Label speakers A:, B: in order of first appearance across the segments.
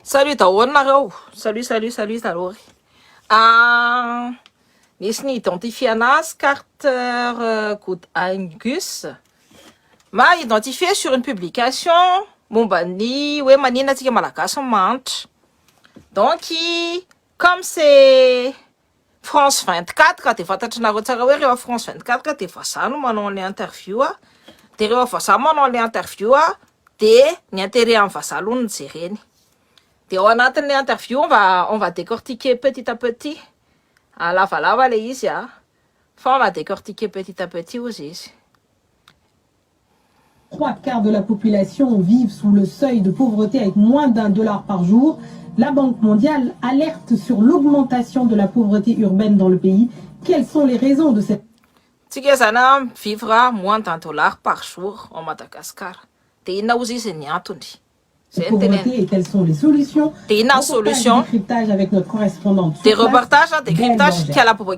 A: Salut Taonareo. Salut Talori. Nisy ny identifié anazy Carter Good Angus. M'a identifié sur une publication momba ny hoe manina antsika malagasy manitra. Donc comme c'est France 24 de fantatrinareo tsara hoe rehefa France 24 de vazaha no manao an'ilay interview de rehefa vazaha manao an'ilay interview de ny intérêt amin'ny vazaha aloha no jereny. De ao anatin'ilay interview on va décortiquer petit à petit. Lavalava le izy fa on va décortiquer petit à petit ozy izy.
B: 3/4 de la population vivent sous le seuil de pauvreté avec moins d'$1 par jour. La Banque mondiale alerte sur l'augmentation de la pauvreté urbaine dans le pays. Quelles sont les raisons de cette...
A: Tikazana vivre moins d'$1 par jour en Madagascar. De inona ozy izy ny antony.
B: pauvreté et quelles sont les solutions?
A: Des solutions.
B: Décryptage avec notre correspondante.
A: Des reportages, décryptage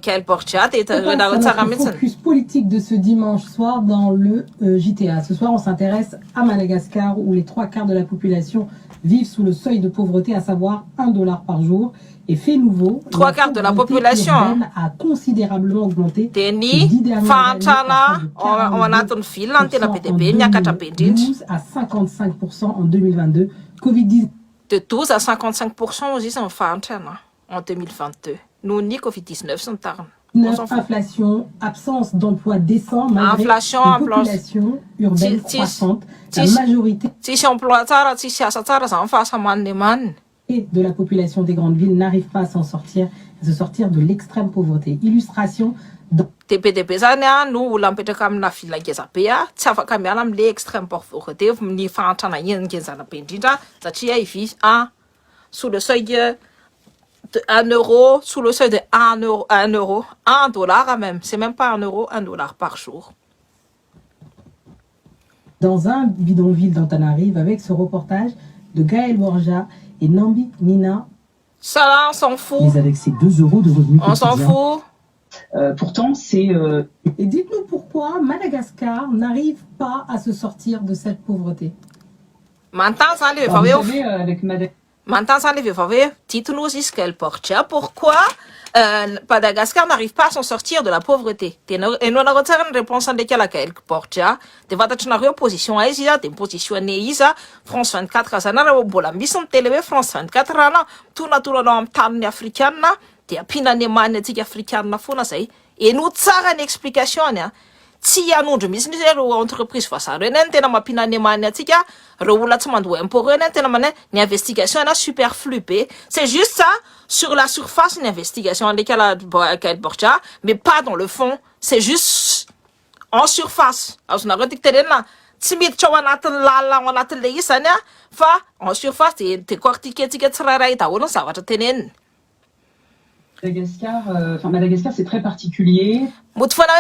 A: qu'elle porte.
B: Le focus politique de ce dimanche soir dans le JTA. Ce soir, on s'intéresse à Madagascar où les 3/4 de la population vivent sous le seuil de pauvreté, à savoir $1 par jour. Et fait nouveau,
A: 3/4 de la population
B: a considérablement augmenté. À 55% en 2022. Covid-19.
A: De 12 à 55% aussi sont en 2022. Nous ni Covid-19 sont tard.
B: Inflation, absence d'emploi décent malgré
A: inflation,
B: une population urbaine croissante. La majorité de la population des grandes villes n'arrive pas à se sortir de l'extrême pauvreté. Illustration dans...
A: TPDP zany no olona mipetraka amina villa ngeza be tsy afaka miala am'le extrême pauvreté ny fahantrana ngezana be indrindra satria ivizy sous le seuil de €1, sous le seuil de $1 même, c'est même pas €1 par jour.
B: Dans un bidonville d'Antananarive avec ce reportage de Gaël Borja et Nambi Nina.
A: Ça là, on s'en fout.
C: Mais avec ces €2 de revenus
A: on s'en fout.
C: Pourtant, c'est...
B: Et dites-nous pourquoi Madagascar n'arrive pas à se sortir de cette pauvreté.
A: Maintenant, ça les dites-nous ce qu'elle porte. Pourquoi Madagascar n'arrive pas à s'en sortir de la pauvreté. Et nous avons une réponse à laquelle porte. De votre position à Isa, de position à Isa, France 24, Zanara, Bolamison, Télé, France 24, Rana, tout naturellement en temps africain, de Pinanemane, africain, Fona, et nous avons une explication. Si a nous de misère entreprise face à Renan, tena mapinane tika, reoula tsmandou pour Renan, tena mané, une investigation na superflu. C'est juste ça, sur la surface, une investigation qu'elle porte, mais pas dans le fond. C'est juste en surface. Alors, on a retikté là, timid chawanatan lala, on a télé isania, fa, en surface, t'es cortiqué tika tsraraïta, ou non, ça va te tenir.
C: Madagascar, c'est très particulier.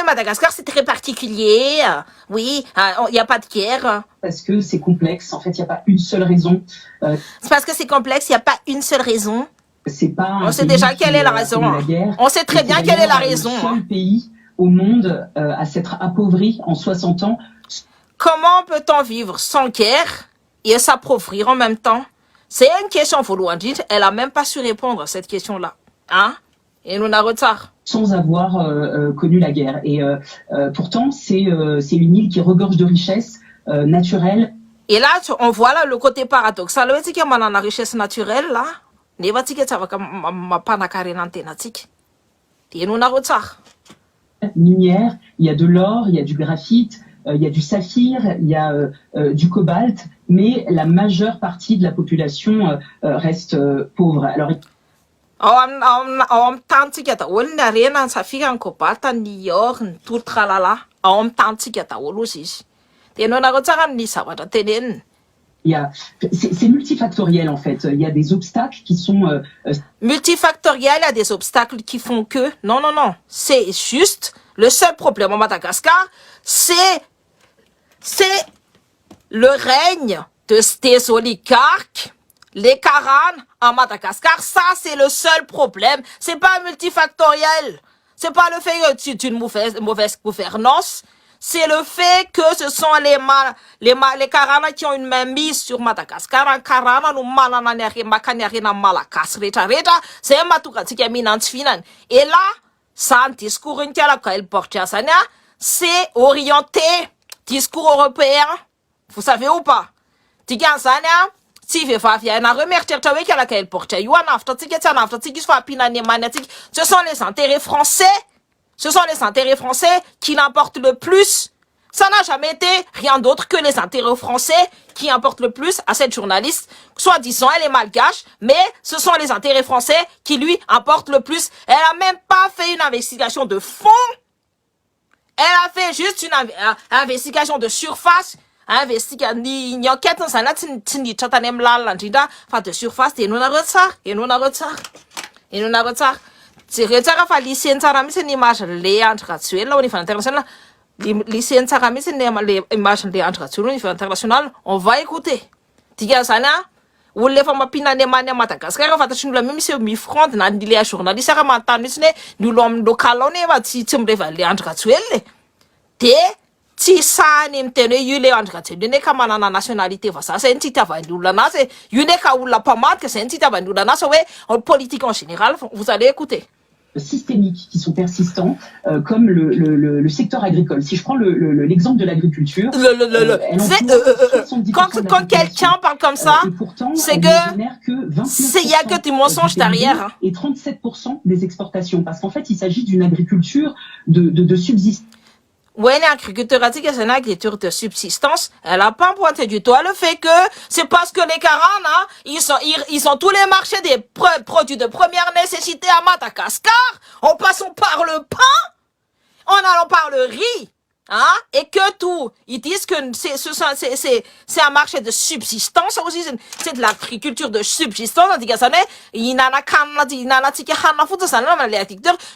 A: Madagascar, c'est très particulier. Oui, il n'y a pas de guerre.
C: Parce que c'est complexe. En fait, il n'y a pas une seule raison.
A: C'est parce que c'est complexe, il n'y a pas une seule raison.
C: C'est pas
A: on sait déjà quelle est la raison. On sait très bien quelle est la raison.
C: Le seul pays au monde à s'être appauvri en 60 ans.
A: Comment peut-on vivre sans guerre et s'appauvrir en même temps? C'est une question volontaire. Elle n'a même pas su répondre à cette question-là. Et nous n'avons retard.
C: Sans avoir connu la guerre. Et pourtant, c'est une île qui regorge de richesses naturelles.
A: Et là, on voit là le côté paradoxal. Il y a une richesse naturelle là. Et nous n'avons retard.
C: Minière, il y a de l'or, il y a du graphite, il y a du saphir, il y a du cobalt, mais la majeure partie de la population reste pauvre. Alors,
A: tantsika daholo ny arena ny safira ny kobata ny or ny tolotralala ao amin'ny tantsika daholo ozy izy de ianao nareo tsara ny zavatra tenenina.
C: C'est multifactoriel en fait. Il y a des obstacles qui sont...
A: Multifactoriel, il y a des obstacles qui font que... Non. C'est juste... Le seul problème au Madagascar, c'est le règne des oligarques. Les Karanes à Madagascar, ça c'est le seul problème. C'est pas multifactoriel. C'est pas le fait que c'est une mauvaise gouvernance. c'est le fait que ce sont les Karana qui ont une main mise sur Madagascar. Karana nous malanani makanyari na malakas reta. C'est matukatika minantifinan. Et là, ça un discours qu'elle porte à Sania, c'est orienté discours européen. Vous savez ou pas? Tigan Sania, si vous faites un remercier qu'elle porte, ce sont les intérêts français. Ce sont les intérêts français qui l'emportent le plus. Ça n'a jamais été rien d'autre que les intérêts français qui importent le plus à cette journaliste. Soi-disant, elle est malgache, mais ce sont les intérêts français qui lui importent le plus. Elle a même pas fait une investigation de fond. Elle a fait juste une investigation de surface. Investigation, ni enquête, ça n'a pas de surface, et nous n'a retard. C'est retard à lycéen Saramis et image les internationales au niveau international. Lycéen Saramis et les images les internationales au niveau international. On va écouter. Tiga sana, ou les femmes pina ne mania Madagascar, on va tâcher la même si mi front n'a dit les journalistes à Mantanisne, nous l'homme local on est va si tu me révèles les internationales. Te si ça n'aime te ne yule internationales, ne comme la nationalité va ça, c'est un petit avant nous la nase, yule ka ou la pas mal que c'est un petit avant nous la nase, ouais, en politique en général, vous allez écouter.
C: Systémiques qui sont persistants, comme le secteur agricole. Si je prends l'exemple de l'agriculture,
A: quand quelqu'un parle comme ça, c'est que il y a que du mensonge derrière. Hein.
C: Et 37% des exportations, parce qu'en fait, il s'agit d'une agriculture de subsistance.
A: Oui, l'agriculture a dit que c'est une agriculture de subsistance. Elle a pas pointé du doigt le fait que c'est parce que les Karana, ils ont tous les marchés des produits de première nécessité à Madagascar. En passant par le pain, en allant par le riz, hein, et que tout. Ils disent que c'est un marché de subsistance aussi. C'est de l'agriculture de subsistance.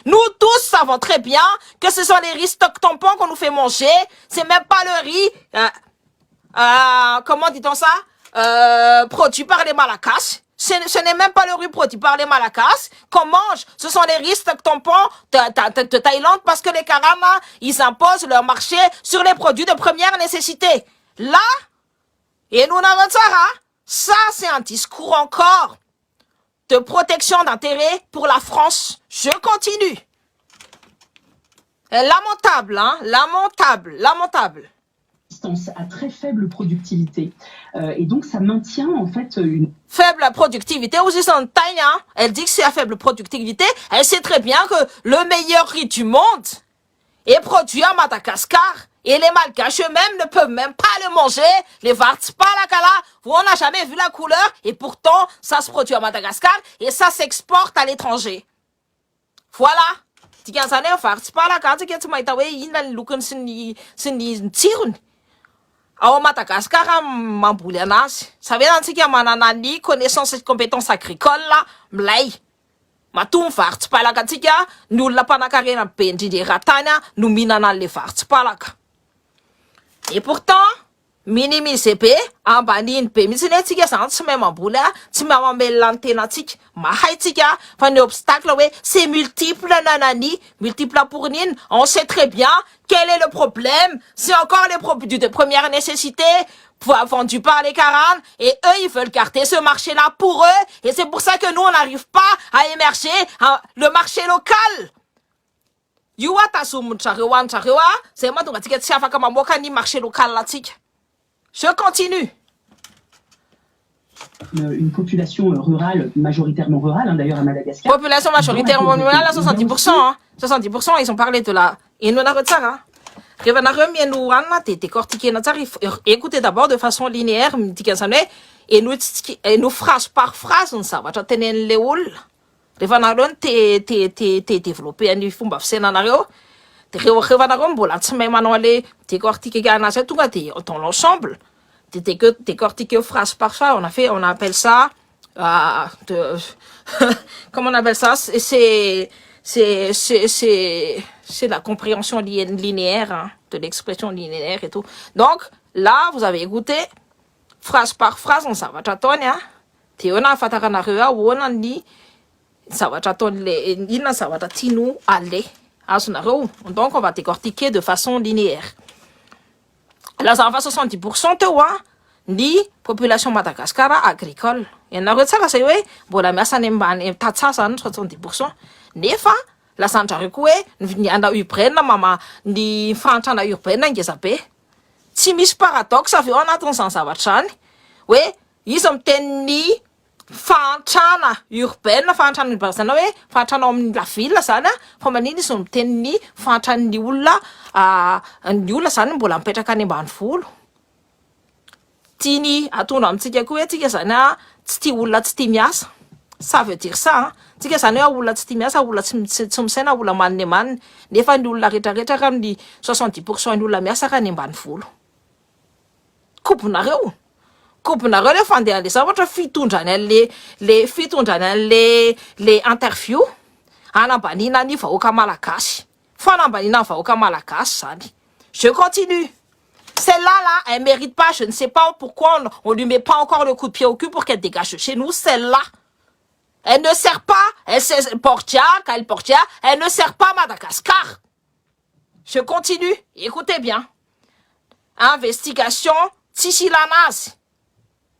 A: Nous tous savons très bien que ce sont les riz stock tampons qu'on nous fait manger. C'est même pas le riz, comment dit-on ça? Produit par les Malakas. Ce n'est même pas le riz produit par les Malakas qu'on mange. Ce sont les riz stock tampons de Thaïlande parce que les Karana, ils imposent leur marché sur les produits de première nécessité. Là, et nous n'avons ça, c'est un discours encore de protection d'intérêt pour la France. Je continue. Lamentable, hein, lamentable.
C: À très faible productivité. Et donc, ça maintient, en fait, une...
A: Faible productivité, aussi son taille, hein. Elle dit que c'est à faible productivité. Elle sait très bien que le meilleur riz du monde est produit à Madagascar. Et les Malgaches eux-mêmes ne peuvent même pas le manger. Les Vartspalakala, on n'a jamais vu la couleur. Et pourtant, ça se produit à Madagascar et ça s'exporte à l'étranger. Voilà. Ao Madagascar mamboly anazy. Savez antsika manana ny connaissance et compétences agricoles là, milay. Matomby varitsipalaka antsika, ny olona mpanan-karena be indrindra eran-tany no mihinana an'le varitsipalaka. Et pourtant, minimisé be, ambaniny be mihitsy ny antsika zany tsy mahay mamboly tsy mahay mamelona ny tenantsika. Mahay tsika fa ny obstacle ouais, c'est multiple nanani, multiple pour nine. On sait très bien quel est le problème. C'est encore les produits de première nécessité vendus par les Karans et eux ils veulent garder ce marché-là pour eux et c'est pour ça que nous on n'arrive pas à émerger le marché local. C'est moi donc marché local là. Je continue.
C: Une population rurale, majoritairement rurale, hein, d'ailleurs à Madagascar.
A: Population majoritairement rurale à 70%. Hein. 70%, ils ont parlé de la... Et nous n'arrêtons pas. Écoutez d'abord de façon linéaire, et nous phrase par phrase, on ça va tenir les houles. Revanarone t'es développé un fumba scénario. T'es revanarone, bon, là, tu m'as manualé, t'es cortiqué à un tout gâté, dans l'ensemble. T'es cortiqué phrase par phrase, on appelle ça, comment on appelle ça? C'est la compréhension linéaire, hein, de l'expression linéaire et tout. Donc, là, vous avez écouté, phrase par phrase, on s'en va t'attendre, hein. T'es on a fait un rua, ou on a dit, ça va t'attendre, ça va t'attendre, aller. Donc, on va décortiquer de façon linéaire. Lazava 70% teo ny population Madagascar agricole. Ianareo tsara zay hoe mbola miasa any ambany tatsasa zany 70%. Nefa lazandrareo koa hoe ny ana urbaine ny fahantrana urbaine ngeza be. Tsy misy paradoxe avy eo anatin'izany zavatra zany hoe izy miteny ny fahantrana urbaine fahantrana urbaine hoe fahantrana amin'ny la ville zany fa maniny izy miteny ny fahantran'ny olona ny olona zany mbola mipetraka any ambanivolo. Tiany atondra amintsika koa hoe tsika zany tsy tia olona tsy tia miasa. Ça veut dire ça tsika zany hoe olona tsy tia miasa, olona tsy misaina, olona maniny maniny. Nefa ny olona rehetrarehetra ka ny 70% ny olona miasa ka any ambanivolo. Kopinareo le fandehan'le zavatra fitondrany le interview anambanina ny vahoaka malagasy. Fanambanina ny vahoaka malagasy zany. Je continue. Celle-là, elle mérite pas, je ne sais pas pourquoi on lui met pas encore le coup de pied au cul pour qu'elle dégage de chez nous. Celle-là, elle ne sert pas, elle sert Portia, Kyle Portia, elle ne sert pas Madagascar. Je continue, écoutez bien. Investigation, Tsichilanaz,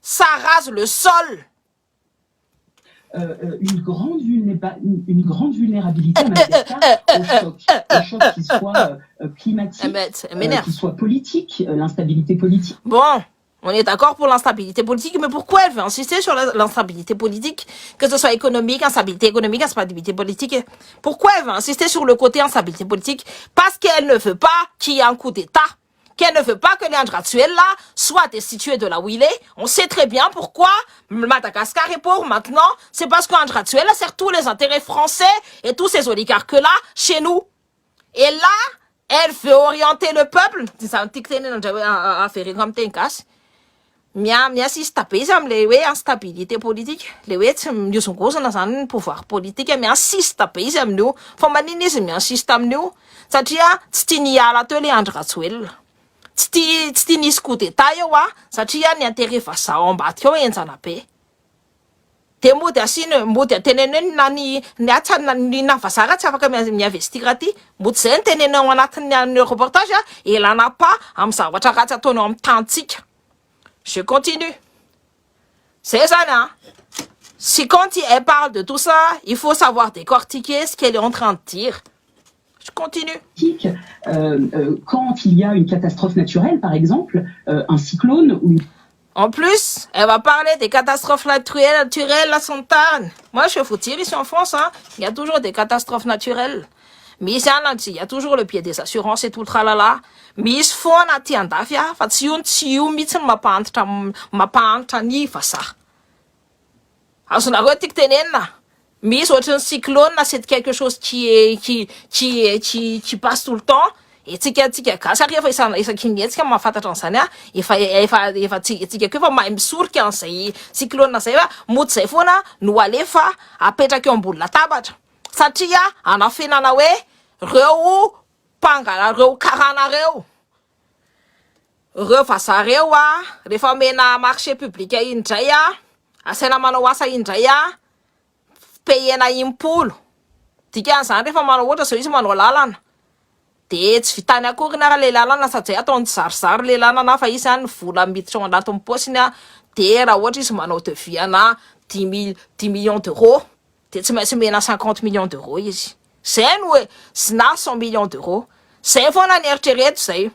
A: ça rase le sol.
C: Une grande vulnérabilité à Madagascar au choc qu'il soit climatique, qu'il soit politique, l'instabilité politique.
A: Bon, on est d'accord pour l'instabilité politique, mais pourquoi elle veut insister sur l'instabilité politique, que ce soit économique, instabilité politique? Pourquoi elle veut insister sur le côté instabilité politique? Parce qu'elle ne veut pas qu'il y ait un coup d'État. Qu'elle ne veut pas que l'Andratsuel là soit destitué de là où il est. On sait très bien pourquoi Madagascar est pauvre maintenant. C'est parce qu'Andratsuel sert tous les intérêts français et tous ces oligarques là chez nous. Et là, elle veut orienter le peuple. Miassiste tapis les instabilité politique. Les nous sont cause dans un pouvoir politique mais insiste tapis nous. Faut maninisme insiste nous. Ça dit stinia la télé Andratsuel. Tsy nisy coup d'état eo satria ny intérêt vazaha ao ambadika ao enjana be. De mody ateneneo na ny navazara tsy afaka miinvestira ty. Mody zay ny teneneo anatin'ny reportage elana pa amin'ny zavatra ratsy ataonao amin'ny tantsika. Je continue. C'est ça Si quand elle parle de tout ça, il faut savoir décortiquer ce qu'elle est en train de dire. Je continue.
C: Quand il y a une catastrophe naturelle, par exemple, un cyclone ou...
A: En plus, elle va parler des catastrophes naturelles à Santane. Moi, je faut dire ici en France, il y a toujours des catastrophes naturelles. Mais ici, il y a toujours le pied des assurances et tout le tralala. Mais il faut en attendre, mais autre cyclone, c'est quelque chose qui passe tout le temps. Et tika kasa rehefa isa-kinetsika mahafantatra an'izany efa tsika koa fa mahay misorika an'izay cyclone zay mody zay foana no alefa apetraka eo ambony latabatra satria anafenana hoe reo karanareo reo vazareo rehefa mena marché public indray asaina manao asa indray payena impolo dikan'izany rehefa manao ohatra zao izy manao lalana de tsy vitany akory na le lalana sady ataony zarizary le lalana fa izy any vola miditra ao anatin'ny posiny de raha ohatra izy manao devis na 10 millions d'euros de tsy maintsy mena 50 millions d'euros izy zay no hoe na 100 millions d'euros zay foana ny eritrereto zay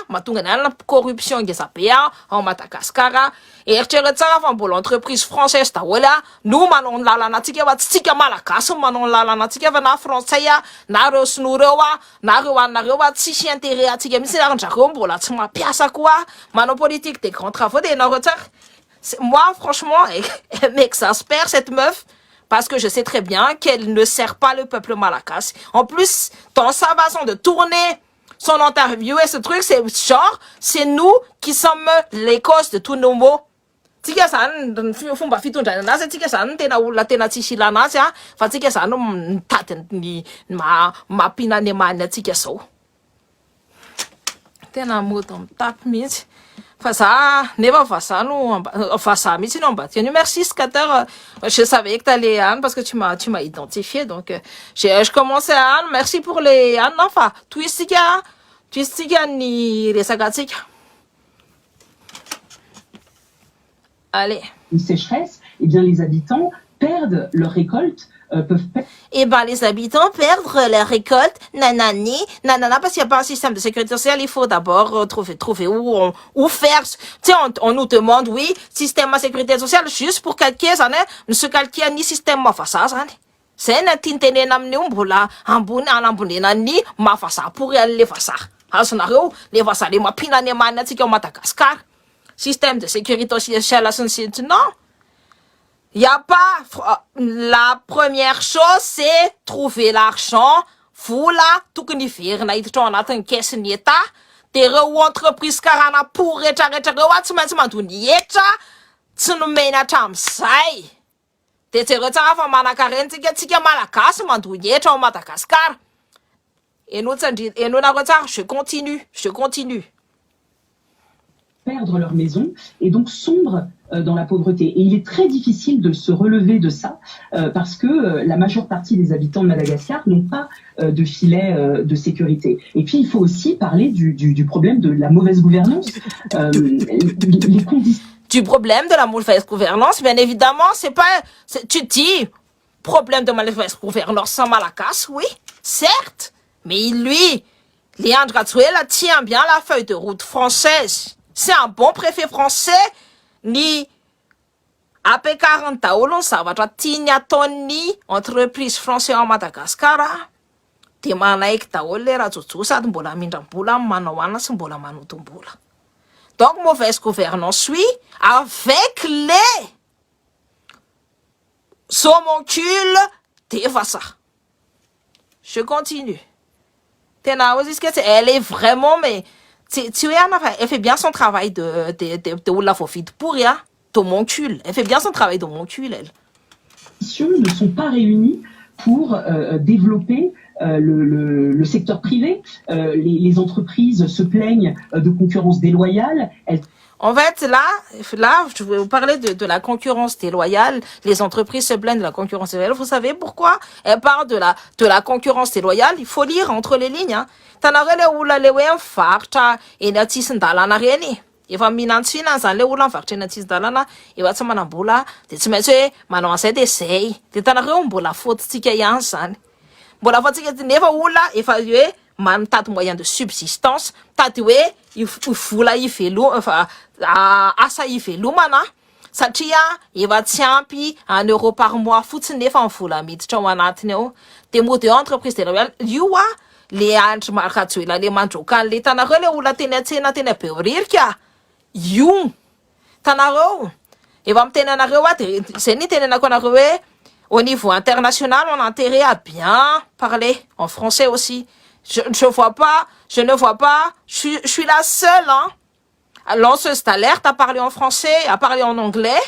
A: mahatonga ny alina corruption ngeza be ao Madagascar eritrereto tsara fa mbola entreprise française daholo no manao ny lalana atsika fa tsy tsika malagasy manao ny lalana atsika fa na français na reo sinoa reo na reo anareo tsisy intérêt atsika mihitsy arindrareo mbola tsy mampiasa koa manao politique des grands travaux de nareo tsara. Moi franchement elle m'exaspère cette meuf. Parce que je sais très bien qu'elle ne sert pas le peuple malagasy. En plus, dans sa façon de tourner son interview et ce truc, c'est genre, c'est nous qui sommes les causes de tous nos maux. Tsika zany fomba fitondrana anazy tsika zany tena olona tena tsisy ilana azy fa tsika zany mitady ny mampinanymany atsika zao. Tena moto mitapy mihitsy. Vazaha, never vazaha no vazaha mihitsy no ambadika. Merci Scatter, je savais que t'allais Anne parce que tu m'as identifié donc je commençais à Anne. Merci pour les Anne enfin twistika ni resaka tsika. Allez.
C: Une sécheresse, eh bien les habitants perdent leur récolte, peuvent perdre.
A: Eh ben, les habitants perdent leur récolte, nanani, nanana, parce qu'il n'y a pas un système de sécurité sociale, il faut d'abord trouver où faire. Tu sais, on nous demande, oui, système de sécurité sociale, juste pour calquer, ça ne se calquer ni système mafasa, ça c'est un tintene namni mbola ambuni anambonena ni mafasa pour aller fasa. Azonareo, les fasa les mapina ne manatika au Madagascar. Système de sécurité sociale, non. Il n'y a pas, la première chose, c'est trouver l'argent, voula, tout que ni faire, na itro en attend caisse ni état, des entreprises karana pour recha, tu m'as tout ni echa, tu nous mènes à tamsai. Des retards avant manakarenti, tika malakas, mandou echa au Madagascar. Et nous, je continue.
C: Perdre leur maison et donc sombrent dans la pauvreté. Et il est très difficile de se relever de ça parce que la majeure partie des habitants de Madagascar n'ont pas de filet de sécurité. Et puis il faut aussi parler du problème de la mauvaise gouvernance. Les conditions.
A: Du problème de la mauvaise gouvernance, bien évidemment, tu dis, problème de mauvaise gouvernance sans Malakas, oui, certes, mais lui, Leandro Azuela tient bien la feuille de route française. C'est un bon préfet français, ni AP40 taolon zavatra tiany ataony entreprise français en Madagascar de manaiky daholo le rajojo sady mbola mindram-bola manao anina sy mbola manotom-bola. Donc mauvaise gouvernance, oui, avec les homoncules defa ça. Je continue. Elle est vraiment, mais elle fait bien son travail de Oula Fofid pour rien, d'homoncule. Elle fait bien son travail d'homoncule, elle.
C: Les conditions ne sont pas réunies pour développer le secteur privé. Les entreprises se plaignent de concurrence déloyale.
A: En fait, là, je vais vous parler de la concurrence déloyale. Les entreprises se plaignent de la concurrence déloyale. Vous savez pourquoi? Elles parlent de la concurrence déloyale. Il faut lire entre les lignes, hein. Tanarele oula le hoe mivarotra eny antsisin-dalana reny. Efa mihinan-tsina zany le olona mivarotra eny antsisin-dalana, efa tsy manam-bola, de tsy maintsy hoe manao an'izay de zay. De tanareo mbola fototsika ihany zany. Mbola fototsika nefa olona efa hoe mitady moyen de subsistance, mitady hoe vola asa ivelomana satria efa tsy ampy un euro par mois fotsiny nefa mivola miditra ao anatiny ao. De mode entreprise de loyal io le Andry Rajoelina le mandroaka an'le tanareo le olona teny an-tsena teny Behoririka io tanareo efa miteny anareo de zay ny tenenako anareo hoe au niveau international on a intérêt à bien parler en français aussi. Je ne vois pas, je suis la seule, hein, lanceuse d'alerte à parler en français, à parler en anglais.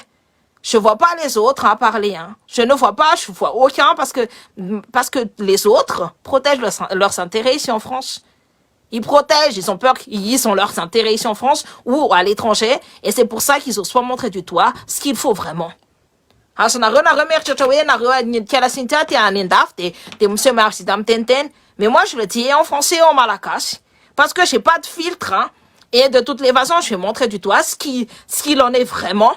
A: Je vois pas les autres à parler, hein. Je vois aucun parce que les autres protègent leurs intérêts ici en France. Ils protègent, ils ont peur qu'ils ont leurs intérêts ici en France ou à l'étranger, et c'est pour ça qu'ils osent pas montrer du doigt ce qu'il faut vraiment. Mais moi, je le dis en français et en malagasy. Parce que j'ai pas de filtre, hein. Et de toutes les façons, je vais montrer du doigt ce qu'il en est vraiment.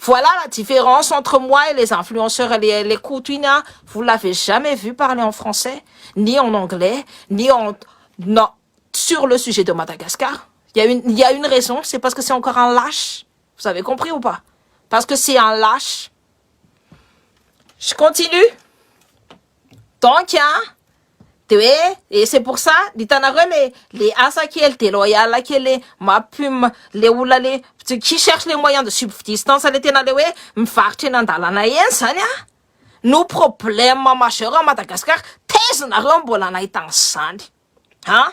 A: Voilà la différence entre moi et les influenceurs et les coutuina. Vous l'avez jamais vu parler en français, ni en anglais, non, sur le sujet de Madagascar. Il y a une raison, c'est parce que c'est encore un lâche. Vous avez compris ou pas? Parce que c'est un lâche. Je continue. Donc, hein, et c'est pour ça, les asakiel, les loyal, les mapum, les oulale, qui cherchent les moyens de subsistance, nos problèmes majeurs en Madagascar, hein?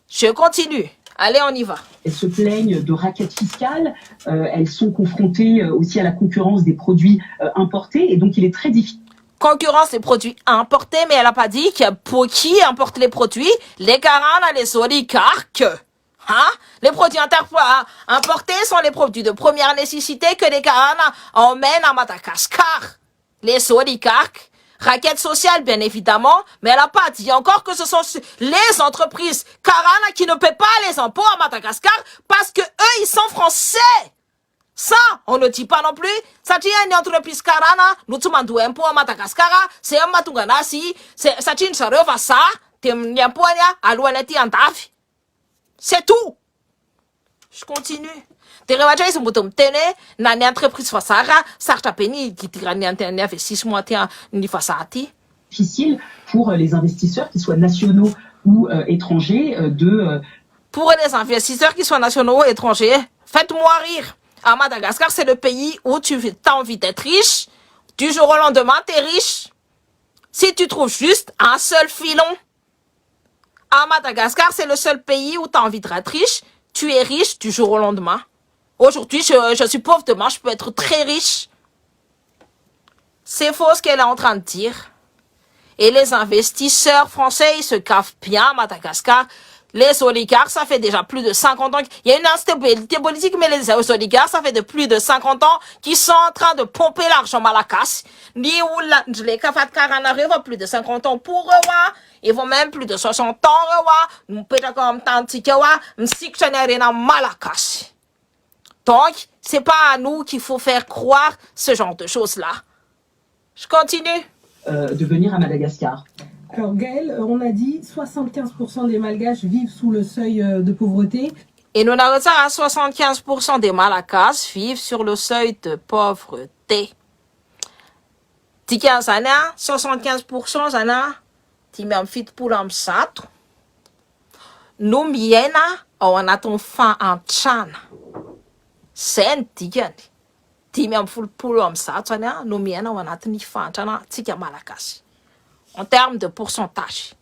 A: Je continue. Allez, on y va.
C: Elles se plaignent de raquettes fiscales, elles sont confrontées aussi à la concurrence des produits importés, et donc il est très difficile.
A: Concurrence des produits importés, mais elle a pas dit pour qui importe les produits, les Karana, les oligarques. Hein? Les produits importés sont les produits de première nécessité que les Karana emmènent à Madagascar. Les oligarques, raquettes sociales bien évidemment, mais elle a pas dit encore que ce sont les entreprises Karana qui ne paient pas les impôts à Madagascar parce que eux ils sont français. Ça, on ne dit pas non plus. Ça tient une entreprise carana, nous te mandons un peu à Madagascar, c'est un matunganasi, ça tient une sareva ça, t'es un peu à l'ouanati en taf. C'est tout. Je continue. T'es revaché, c'est bouton tene, n'a ni entreprise fasara, ça t'a péni, qui tira ni investissement, ni fasati.
C: Difficile pour les investisseurs, qu'ils soient nationaux ou étrangers,
A: Pour les investisseurs qui soient nationaux ou étrangers, faites-moi rire. À Madagascar, c'est le pays où tu as envie d'être riche. Du jour au lendemain, tu es riche. Si tu trouves juste un seul filon. À Madagascar, c'est le seul pays où tu as envie d'être riche. Tu es riche du jour au lendemain. Aujourd'hui, je suis pauvre, demain, je peux être très riche. C'est faux ce qu'elle est en train de dire. Et les investisseurs français, ils se cavent bien à Madagascar. Les oligarques, ça fait déjà plus de 50 ans. Il y a une instabilité politique, mais les oligarques, ça fait de plus de 50 ans qu'ils sont en train de pomper l'argent malakas. Les kafat karan arrivent plus de 50 ans pour eux, ils vont même plus de 60 ans, nous peut-être comme tantikawa, m'sikchanarena malakas. Donc, c'est pas à nous qu'il faut faire croire ce genre de choses-là. Je continue.
C: De venir à Madagascar.
B: Alors Gaëlle, on a dit 75% des Malgaches vivent sous le seuil de pauvreté.
A: Et nous avons ça à 75% des Malakas vivent sur le seuil de pauvreté. Tiens, ça n'a 75% ça n'a. Tu m'as fait pour l'amsat. Nous miena on a ton fin en chan. C'est tiens. Tu m'as fait pour l'amsat ça n'a. Nous miena on a ton fin en chan. Tiens Malakas. En termes de pourcentage.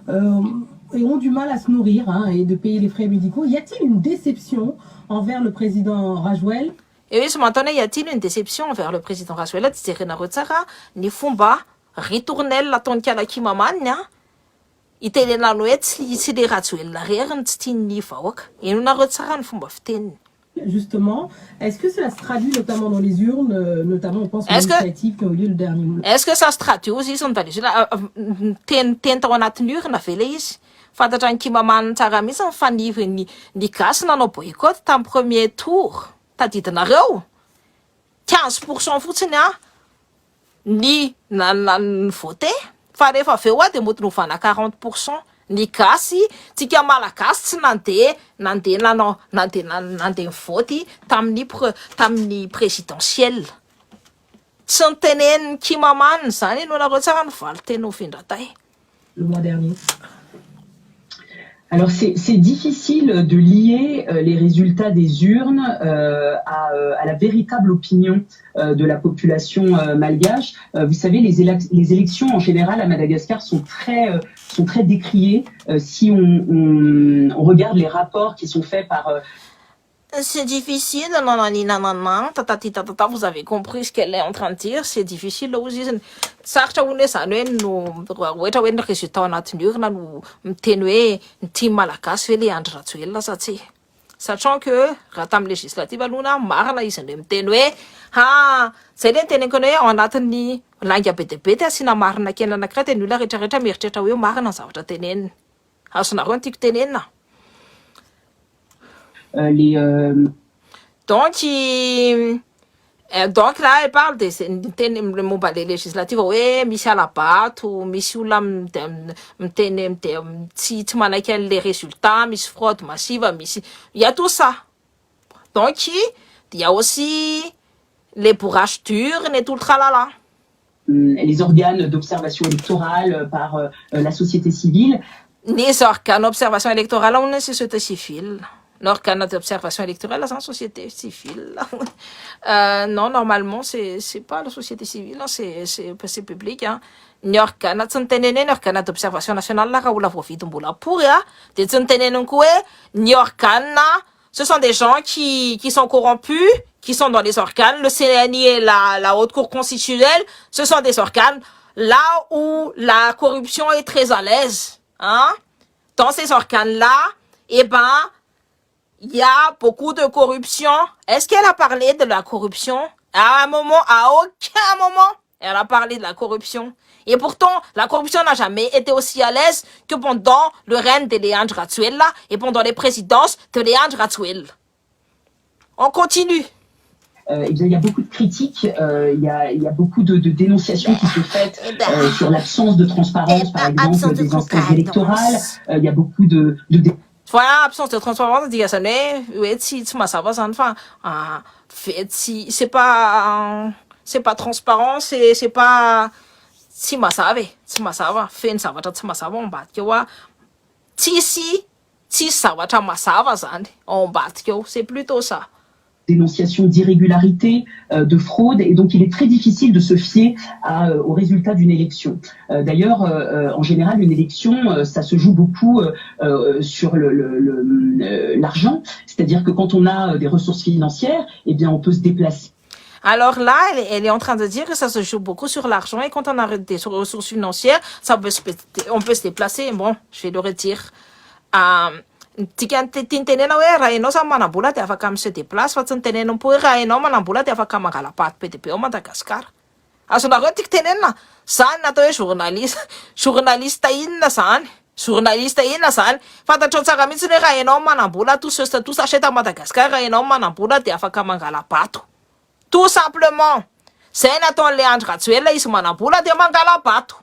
B: Et ont du mal à se nourrir et de payer les frais médicaux. Y a-t-il une déception envers le président Rajouel?
A: Et oui, ce matin, y a-t-il une déception envers le président Rajouel? Tsirena Rotsara, ni fumba, ritournel la tonne kala kimamanya. Itele na noet si des Rajouel la rire n'tstin ni fawak. Et nous na Rotsara ne fumba ften.
B: Justement, est-ce que cela se traduit notamment dans les urnes, notamment on pense aux initiatives qui ont eu lieu le dernier mois?
A: Est-ce que ça se traduit aussi sont allés là tenta on a tenu na felis fantatra ki maman tsara misy fanivy ni gasy nanao boycott tam premier tour tadidinareo 15% fotsiny ni voté fa rehefa avy eo de mody novana 40%. Ni gasy tsika malagasy tsy nandeha voty tamin'ny présidentielle. Tsy niteneny Kimamana zany ianao tsara ny valo teny Ofindratay.
B: Le mois dernier.
C: Alors c'est difficile de lier les résultats des urnes à la véritable opinion de la population malgache. Vous savez, les élections en général à Madagascar sont très décriées. Si on regarde les rapports qui sont faits par
A: c'est difficile, vous avez compris ce qu'elle est en train de dire, c'est difficile. Sachant que, ratam législative aluna, marna isende miteny hoe, zay le teny koa hoe ao anatin'ny langa be ty asina marina kely anankiray teny olona rehetrarehetra mieritreritra hoe marina ny zavatra tenenina. Azonareo ny tiako tenenina. Donc là, elle parle de momba les législatives, ouais, misy alabato, misy olona miteny tsy manaiky les résultats, misy fraude massive, il y a tout ça. Donc, il y a aussi les bourrages d'urnes et tout le tralala.
C: Les organes d'observation électorale par la société civile.
A: Les organes d'observation électorale, on est société civile. L'organe d'observation électorale, c'est la société civile. Non, normalement, c'est pas la société civile, c'est public. L'organe d'observation nationale, ce sont des gens qui sont corrompus, qui sont dans les organes. Le CNI et la Haute Cour constitutionnelle, ce sont des organes là où la corruption est très à l'aise. Dans ces organes-là, il y a beaucoup de corruption. Est-ce qu'elle a parlé de la corruption? À aucun moment, elle a parlé de la corruption. Et pourtant, la corruption n'a jamais été aussi à l'aise que pendant le règne de Leandre Ratsouel et pendant les présidences de Leandre Ratsouel. On continue.
C: Eh bien, il y a beaucoup de critiques, il y a beaucoup de dénonciations qui sont faites sur l'absence de transparence, par exemple, des instances électorales. Il y a beaucoup de
A: Voilà, absence de transparence, dit ça c'est pas transparent, c'est pas si masava fait une savata masava on bat que si savata masava zane on bat que c'est plutôt ça.
C: dénonciations d'irrégularités, de fraude, et donc il est très difficile de se fier aux résultats d'une élection. D'ailleurs, en général, une élection, ça se joue beaucoup sur l'argent, c'est-à-dire que quand on a des ressources financières, eh bien, on peut se déplacer.
A: Alors là, elle est en train de dire que ça se joue beaucoup sur l'argent et quand on a des ressources financières, on peut se déplacer. Bon, je vais le retirer. Tika tintenena hoe raha ianao samy manam-bola dia afaka mise déplace fa tsy nitenenina po hoe raha ianao manam-bola dia afaka mangala-paty PDP ao Madagasikara. Azonareo tika tenenina zany natao hoe journaliste inona zany journaliste inona zany fantatrao tsara mihitsy hoe raha ianao manam-bola tous achète à Madagascar raha ianao manam-bola dia afaka mangala-pato tout simplement. Zay nataon'le Andry Rajoelina izy manam-bola dia mangala-pato.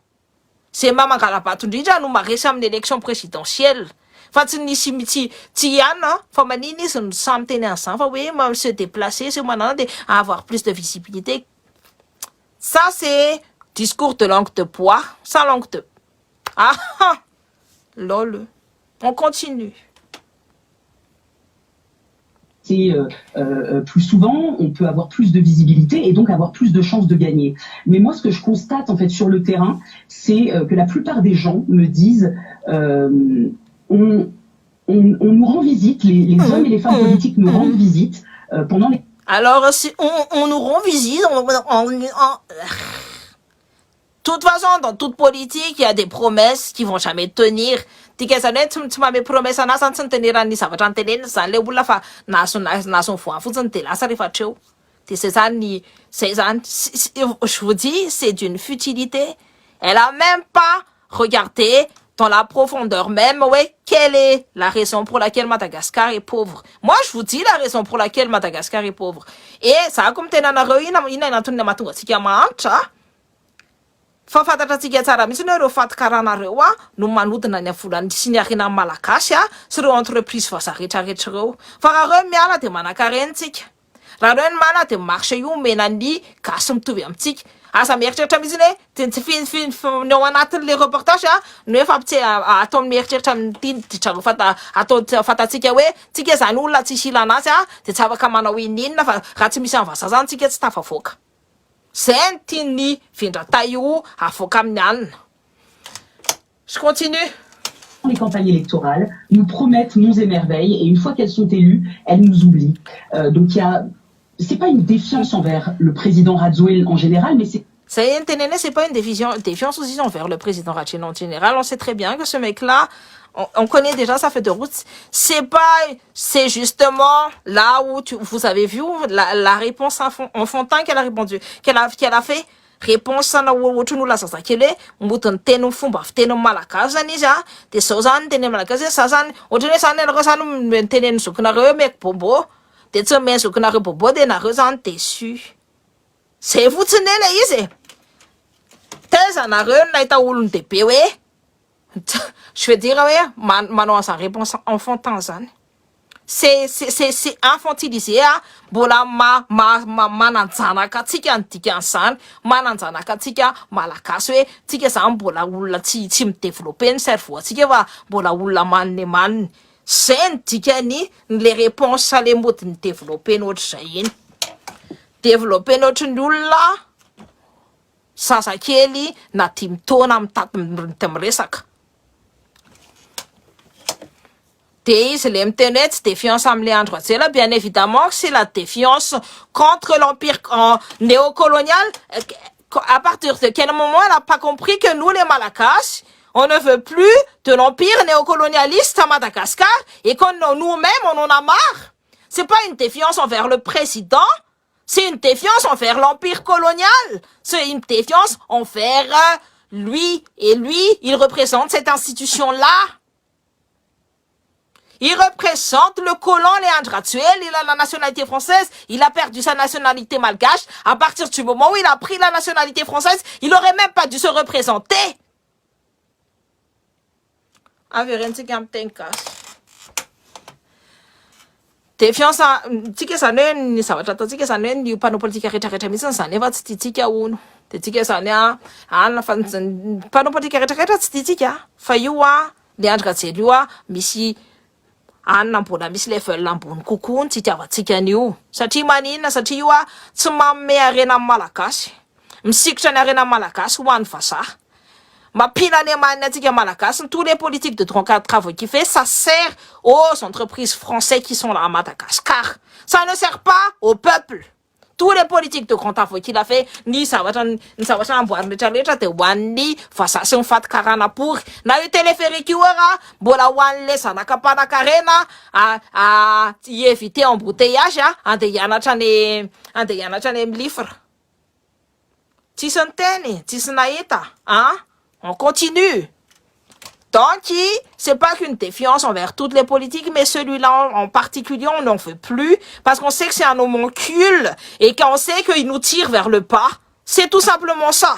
A: Zay mangala-pato indrindra no maresy amin'ny élection présidentielle. Fa tsy nisy tsy ihany fa maniny izy no samy teny an'izany fa hoe se déplacer se manana de avoir plus de visibilité. Ça c'est discours de langue de bois sans langue de lol. On continue.
C: Plus souvent, on peut avoir plus de visibilité et donc avoir plus de chances de gagner. Mais moi, ce que je constate en fait sur le terrain, c'est que la plupart des gens me disent on nous rend visite, les hommes et les femmes politiques nous rendent visite pendant les...
A: Alors, si on nous rend visite, de toute façon, dans toute politique, il y a des promesses qui vont jamais tenir. Tikazane, tu m'as mes promesses à nasan tenir à nisa vatran tenen, ça le boula fa nason foi, faut te la ça rifa chou. C'est ça, je vous dis, c'est d'une futilité. Elle a même pas regardé dans la profondeur même, ouais, quelle est la raison pour laquelle Madagascar est pauvre. Moi, je vous dis la raison pour laquelle Madagascar est pauvre. Et ça, comme t'es nana roïna, ina tunna matunga, si kama ancha. Fa fatatratsika tsara mihitsy ny ireo fatikaranareo no manodina ny volany sy ny arena malagasy sy ireo entreprise vazaretraretra ireo. Fa raha reo miala de manankarentsika. Raha reo ny mana de marché io mena ny gasy mitovy amintsika. Asa mieritreritra mihitsy ny ny ao anatin'le reportage no efa atao mieritreritra mitinditra atao fatatsika hoe tsika zany olona tsy isila anazy de tsy afaka manao ininona fa raha tsy misy an'vaza zany tsika tsy tafavoaka. Zay ny tiany vindrata io avoaka amin'ny alina. Je continue.
C: Les campagnes électorales nous promettent monts et merveilles et une fois qu'elles sont élues, elles nous oublient. Donc c'est pas une défiance envers le président Rajoelina en général, mais
A: c'est pas une défiance aussi envers le président Rajoelina en général. On sait très bien que ce mec-là, on connaît déjà sa feuille de route. C'est justement là où vous avez vu la réponse enfantin qu'elle a répondu, qu'elle a fait. Réponse na ohatrany sasa kely hoe mbotiny teny fomba fiteny malagasy zany izy de zao zany teny malagasy sa zany ohatrany hoe zany anareo zany miteny zokinareo mec bobo de tsy me zokinareo bobo de nareo zany déçu. Zay fotsiny ela izy teza nareo nahita olony dehibe hoe je veux dire hoe manao an'izany réponse enfantin zany. C'est infantilisé mbola mananjanaka atsika ny dikan'izany mananjanaka atsika malagasy hoe tsika zany mbola olona tsy midéveloppe ny cerveau atsika fa mbola olona maniny zay ny dikany le réponse le mody ny développe ny ohatr'izay iny développe ny ohatr'ny olona zazakely na 10 taona mitady miresaka. Izy le miteny hoe tsy défiance amin'le Andry Rajoelina, bien évidemment que c'est la défiance contre l'empire néocolonial. À partir de quel moment elle n'a pas compris que nous les Malagasy, on ne veut plus de l'empire néocolonialiste à Madagascar et qu'on nous-mêmes on en a marre. C'est pas une défiance envers le président, c'est une défiance envers l'empire colonial. C'est une défiance envers lui et lui, il représente cette institution-là. Il représente le colon Léandre Atuel, il a la nationalité française, il a perdu sa nationalité malgache. À partir du moment où il a pris la nationalité française, il n'aurait même pas dû se représenter. Defiance, tika zany ny zavatra ataontsika zany hoe ny mpanao politika rehetrarehetra mihitsy zany efa tsy tiatsika ono. De tsika zany anina fa mpanao politika rehetrarehetra tsy tiatsika fa io Leandro Gadjely io misy anina mbola misy level ambony kokoa tsy itiavantsika an'io. Satria maninona? Satria io tsy manome harena amin'ny malagasy. Misikotra ny harena amin'ny malagasy ho an'ny vazaha. Mampina ny amanina antsika malagasy, tous les politiques de droit cadre travaux qui fait, ça sert aux entreprises françaises qui sont là à Madagascar. Ça ne sert pas au peuple. Tous les politiques de grand travaux qu'il a fait, ni zavatra amboariny rehetrarehetra de ho an'ny vazaha sy ny fatin-karana-pory. Na io téléphérique io mbola ho an'le zanakam-panan-karena éviter embouteillage andeha hianatra any amin'ny livre. Tsisy niteny, tsisy nahita, On continue. Donc, c'est pas qu'une défiance envers toutes les politiques, mais celui-là en particulier, on n'en veut plus, parce qu'on sait que c'est un homoncule, et qu'on sait qu'il nous tire vers le bas. C'est tout simplement ça.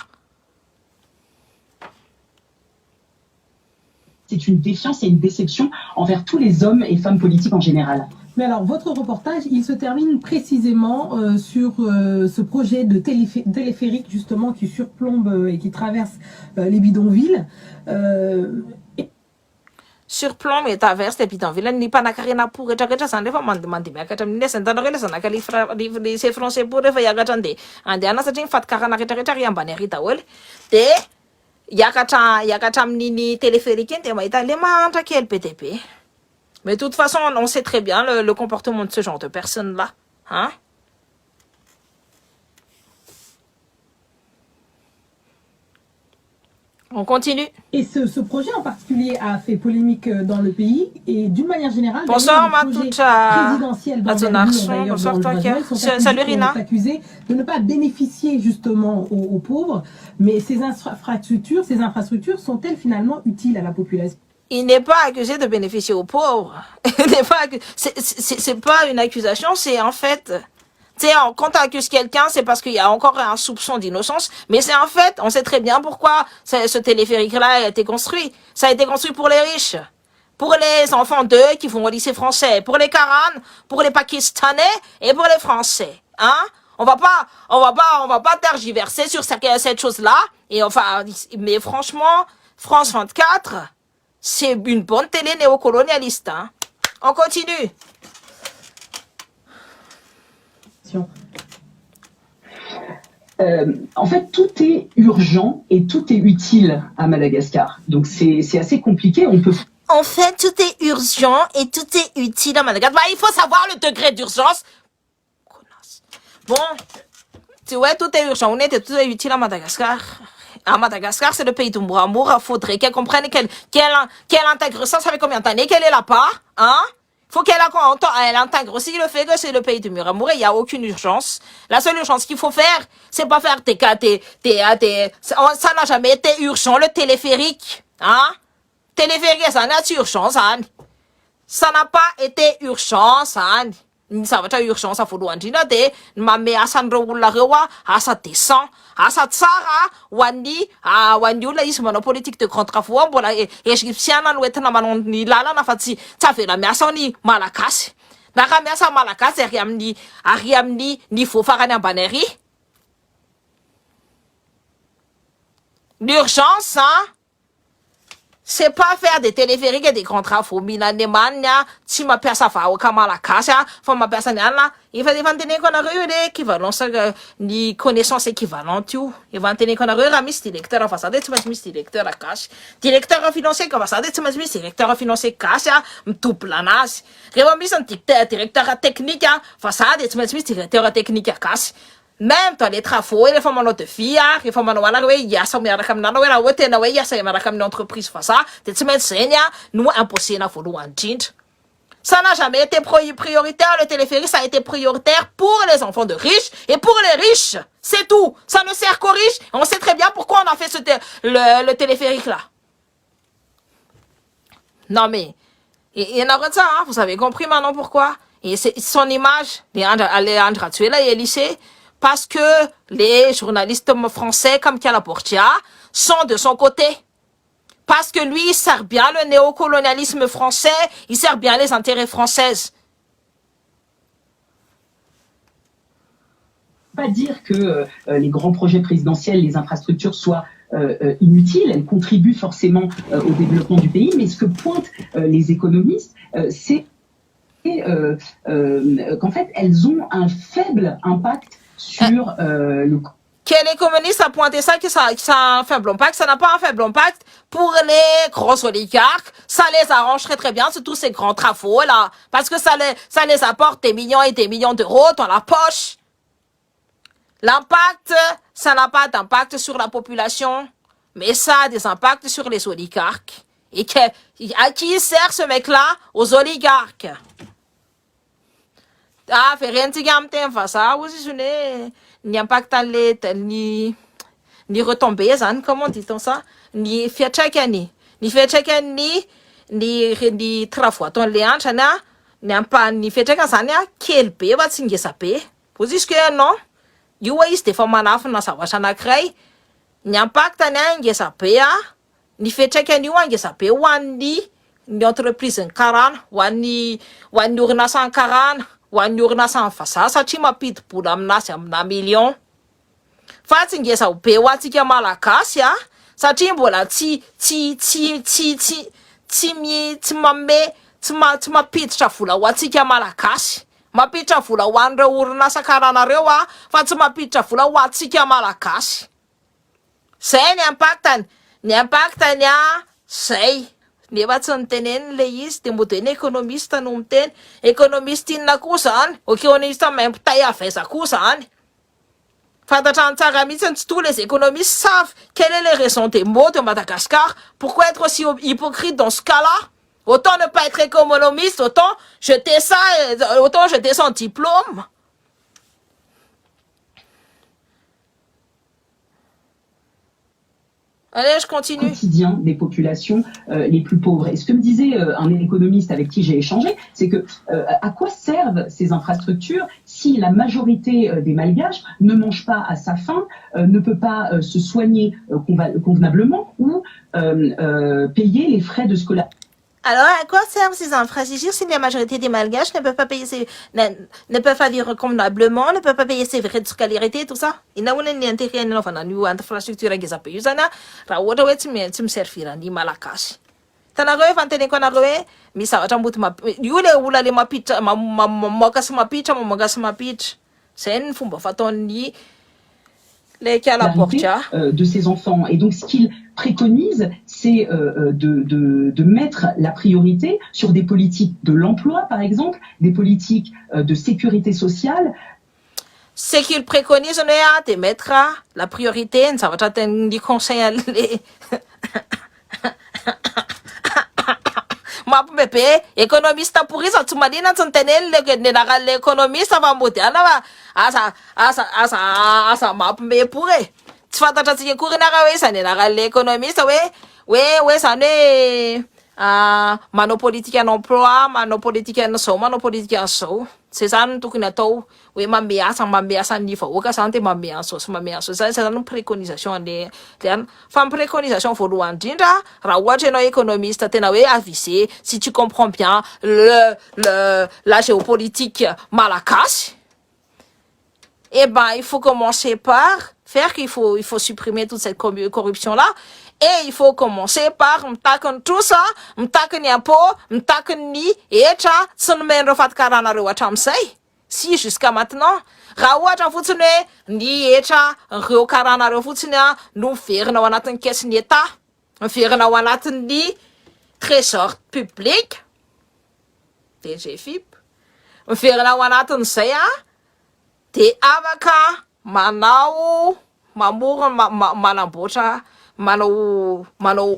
C: C'est une défiance et une déception envers tous les hommes et femmes politiques en général.
B: Mais alors, votre reportage, il se termine précisément sur ce projet de téléphérique, justement, qui surplombe et qui traverse les bidonvilles.
A: Surplombe et traverse les bidonvilles. Ni panakarena pour retraretra zany rehefa mandeha miakatra amin'ny lesany hitanareo le zanaka lycée français pour rehefa hiakatra andeha satria mifaty-karana retraretra ry ambany ary daholo. De hiakatra amin'iny téléphérique iny de mahita le mantra kely be dia be. Mais de toute façon, on sait très bien le comportement de ce genre de personnes-là. On continue.
B: Et ce projet en particulier a fait polémique dans le pays et d'une manière générale,
A: bonsoir
B: présidentiel
A: salut Rina.
B: Accusés de ne pas bénéficier justement aux pauvres, mais ces infrastructures sont-elles finalement utiles à la population?
A: Il n'est pas accusé de bénéficier aux pauvres. C'est pas une accusation, c'est en fait... Tu sais, quand tu accuses quelqu'un, c'est parce qu'il y a encore un soupçon d'innocence. Mais c'est en fait, on sait très bien pourquoi ce téléphérique-là a été construit. Ça a été construit pour les riches. Pour les enfants d'eux qui vont au lycée français. Pour les Karanes, pour les Pakistanais et pour les Français. On va pas tergiverser sur cette chose-là. Mais franchement, France 24, c'est une bonne télé néocolonialiste. On continue.
C: En fait, tout est urgent et tout est utile à Madagascar. Donc, c'est assez compliqué.
A: En fait, tout est urgent et tout est utile à Madagascar. Il faut savoir le degré d'urgence. Bon, tu vois, tout est urgent, tout est utile à Madagascar. À Madagascar, c'est le pays de Mouramour. Il faudrait qu'elle comprenne qu'elle intègre ça. Ça fait combien d'années qu'elle est là-bas, faut qu'elle intègre aussi le fait que c'est le pays de Muramour et il n'y a aucune urgence. La seule urgence qu'il faut faire, c'est pas faire ça n'a jamais été urgent, le téléphérique. Téléphérique, ça n'a pas urgence, ça n'a pas été urgence, ça va être urgence à Foulouandina de Mamé Asan Roula Rewa, Asa Descend, Asa Tsara, Wandi, Wandioula, is monopolitique de contrafou, voilà, et égyptien, n'ouetana manon ni lala, n'a fati, ça fait la mersoni, Malakas. La ramessa Malakas, Ariamni, ni Foufarana Baneri. L'urgence, c'est pas faire des téléphériques et des contrats faux. Minanemania, si ma personne fa au kamala casa, fa ma personne il va tenir qu'on a eu l'équivalence, ni connaissance équivalente, il va tenir qu'on a eu ramis directeur en façade, tu m'as mis directeur à cash, directeur financier comme ça, tu m'as mis directeur financier cash, tout planas, révamis un directeur technique, façade, tu m'as mis directeur technique à cash. Même dans les travaux, les femmes de filles, les femmes de ya sa mera kam nana wera wote na ya sa mera kam entreprise fa ça, te semaine senya, nous impossible na folo antint. Ça n'a jamais été prioritaire, le téléphérique, ça a été prioritaire pour les enfants de riches et pour les riches. C'est tout. Ça ne sert qu'aux riches. On sait très bien pourquoi on a fait le téléphérique là. Non mais, Et il y en a ça, hein, vous avez compris maintenant pourquoi. Et c'est son image, Leandra Tuela et lycée, parce que les journalistes français comme Kiala Portia sont de son côté. Parce que lui, il sert bien le néocolonialisme français, il sert bien les intérêts françaises.
C: Pas dire que les grands projets présidentiels, les infrastructures soient inutiles, elles contribuent forcément au développement du pays, mais ce que pointent les économistes, c'est qu'en fait, elles ont un faible impact sur le...
A: Quel économiste a pointé ça, que ça a un faible impact? Ça n'a pas un faible impact pour les gros oligarques. Ça les arrange très très bien, c'est tous ces grands travaux là, parce que ça les apporte des millions et des millions d'euros dans la poche. L'impact, ça n'a pas d'impact sur la population, mais ça a des impacts sur les oligarques. Et à qui sert ce mec-là? Aux oligarques. Ah, fait rien de gamme, ça aussi, ni impact ni retombées, comment dit-on ça? Ni fait chaque année. Ni fait chaque année, ni travaux. Ton léant, ni fait chaque année, quel paye va signer sa paye? Vous dites que non? You waste for manafna sa washana cray. Ni impact anange sa pea. Ni fait check and you wange sa pe wandi. Ni entreprise en karan. Wani urna san karan. Wani urna san fasa. Sa chima pit pulam na siam na million. Fatinge sa pe wati kia malakas ya. Sa chimbola ma pit chafula wati kia malakas. Mapitra vola hoan'ireo orinasa karanareo fa tsy mapitra vola ho antsika malagasy. Zay ny impactany zay. Nefa tsy niteneny le izy de modeny économiste no miteny. Économiste inona koa zany? Économiste mampitay avaiza koa zany. Fantatrany tsara mihitsy tsy tous les économistes savent quelle est les raisons des maux de Madagascar. Pourquoi être aussi hypocrite dans ce cas-là? Autant ne pas être économiste, autant jeter son diplôme. Allez, je continue.
C: Quotidien des populations les plus pauvres. Et ce que me disait un économiste avec qui j'ai échangé, c'est que à quoi servent ces infrastructures si la majorité des Malgaches ne mange pas à sa faim, ne peut pas se soigner convenablement ou payer les frais de scolarité.
A: Alors, à quoi servent ces infrastructures si la majorité des Malgaches ne peuvent pas payer ne peuvent pas vivre convenablement, ne peuvent pas payer ses frais de scolarité, tout ça? Il n'y a pas d'intérêt à faire une infrastructure qui s'appelle Yusana, Raouta, tu me servir ni Malakashi. Tanareu, Fantene Konareu, Missa Atambut, Yule Oula, les mapita, Mokas mapita, Mogas mapit. C'est une fumba fatoni.
C: De ces enfants. Et donc, ce qu'il préconise, c'est de mettre la priorité sur des politiques de l'emploi, par exemple, des politiques de sécurité sociale.
A: Ce qu'il préconise, c'est de mettre la priorité, ça va être un conseil ma pepe économiste pourri ça tu m'as dit na tsentenel l'économiste va monter asa ma pepe pourri tu vas t'attendre courir na ouais ça n'est l'économiste ouais ça n'est mano politique en emploi mano politique en so mano politique en so c'est ça tout que n'ato oui mambiasa niveau au cas santé mambiasa ça c'est une préconisation des femme préconisation faut loin dinda rawaje no économiste tenawe avisé si tu comprends bien la géopolitique malakas eh ben il faut commencer par faire qu'il faut supprimer toute cette corruption là. Et il faut commencer par m'taken tout ça, m'taken yapo, m'taken ni, et ça, son men refat karana rewacham say. Si jusqu'à maintenant, rawacham foutune, ni echa, reo karana refoutune, nous faire na wanaten caisse ni état, faire na wanaten ni trésor public, TGFIP, faire na wanaten saya, te avaka, manao, mamour, manambocha, mano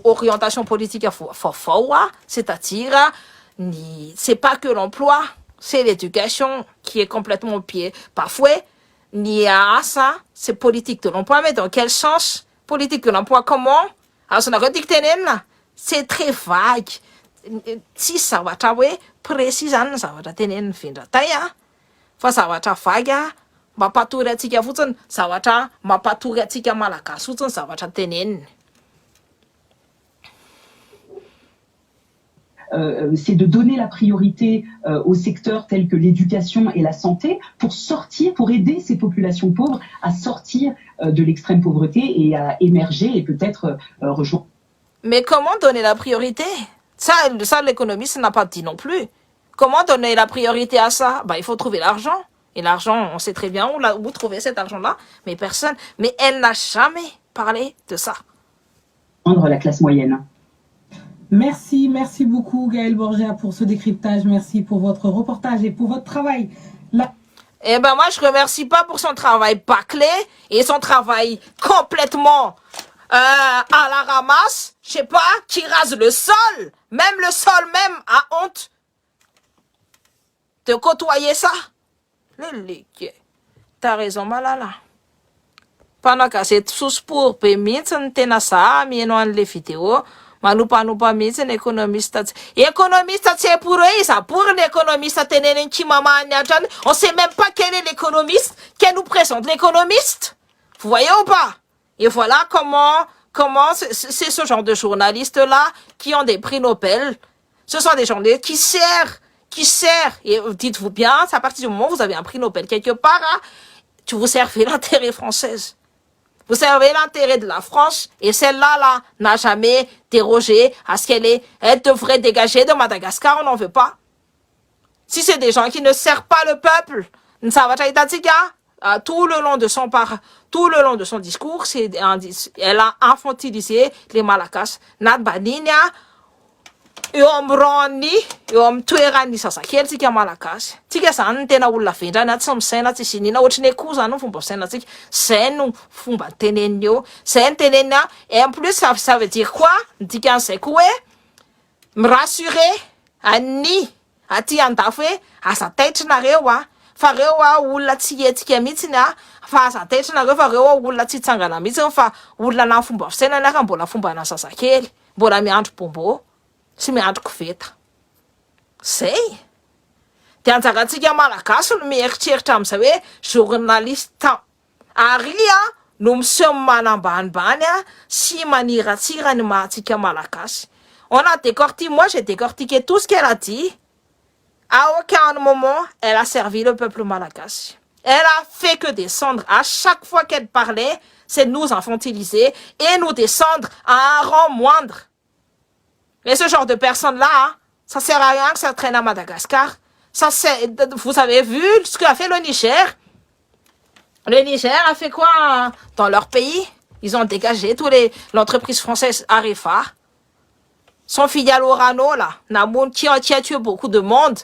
A: orientation politique c'est-à-dire c'est pas que l'emploi, c'est l'éducation qui est complètement au pied. Parfois, ni à ça, c'est politique de l'emploi, mais dans quel sens? Politique de l'emploi, comment? Alors, c'est très vague. tsisy zavatra hoe précis zany ny zavatra tenenin'ny Vendratay fa zavatra vagy mampatory atsika fotsiny, zavatra mampatory atsika malagasy fotsiny zavatra teneniny.
C: C'est de donner la priorité aux secteurs tels que l'éducation et la santé pour sortir, pour aider ces populations pauvres à sortir de l'extrême pauvreté et à émerger et peut-être rejoindre.
A: Mais comment donner la priorité? Ça l'économiste n'a pas dit non plus. Comment donner la priorité à ça? Il faut trouver l'argent. Et l'argent, on sait très bien où trouver cet argent-là, mais personne. Mais elle n'a jamais parlé de ça.
C: La classe moyenne.
B: Merci beaucoup Gaëlle Borgia pour ce décryptage. Merci pour votre reportage et pour votre travail.
A: Eh ben moi, je remercie pas pour son travail bâclé et son travail complètement à la ramasse. Je sais pas, qui rase le sol. Même le sol même a honte de côtoyer ça. T'as raison, Malala. Pendant que c'est sous pour permettre tena ça, mais non les vidéos. Manompa mihitsy ny économiste. Économiste c'est pour eux, ça pour l'économiste teneniny Chimamanda. On sait même pas quel est l'économiste, quel nous présente l'économiste. Vous voyez ou pas? Et voilà comment c'est ce genre de journalistes-là qui ont des prix Nobel. Ce sont des journalistes qui servent. Et dites-vous bien, c'est à partir du moment où vous avez un prix Nobel quelque part, tu vous servez l'intérêt français. Vous servez l'intérêt de la France et celle-là n'a jamais dérogé à ce elle devrait dégager de Madagascar, on n'en veut pas. Si c'est des gens qui ne servent pas le peuple, tout le long de son discours, elle a infantilisé les Malagasy. Eo am'rony, eo am toerany sasakely tsika malagasy. Tsika zany ny tena olona vendrana tsy misaina tsy sinina ohatry ny akoho zany ny fomba fisainantsika. Zay no fomba teneniny eo. Zay ny teneniny et en plus ça veut dire quoi? Dikan'izay koa hoe me rassurer an'ny aty andafy hoe aza taitrynareo fa reo olona tsy etsika mihitsiny fa aza taitrynareo fa reo olona tsy hitsangana mihitsiny fa olona na fomba fisainana ka mbola fomba na sasakely, mbola miandro bombo. Sy miandro koveta. Zay. De anjaratsika malagasy no mieritreritra am'izay hoe journaliste. Ary no miseho manambanimbany sy maniratsira ny mahatsika malagasy. Moi j'ai décortiqué tout ce qu'elle a dit. À aucun moment elle a servi le peuple malagasy. Elle a fait que descendre à chaque fois qu'elle parlait, c'est nous infantiliser et nous descendre à un rang moindre. Mais ce genre de personnes-là, ça sert à rien que ça traîne à Madagascar. Vous avez vu ce qu'a fait le Niger? Le Niger a fait quoi dans leur pays? Ils ont dégagé l'entreprise française Arefa. Son filiale Orano, là, Namoun, qui a tué beaucoup de monde,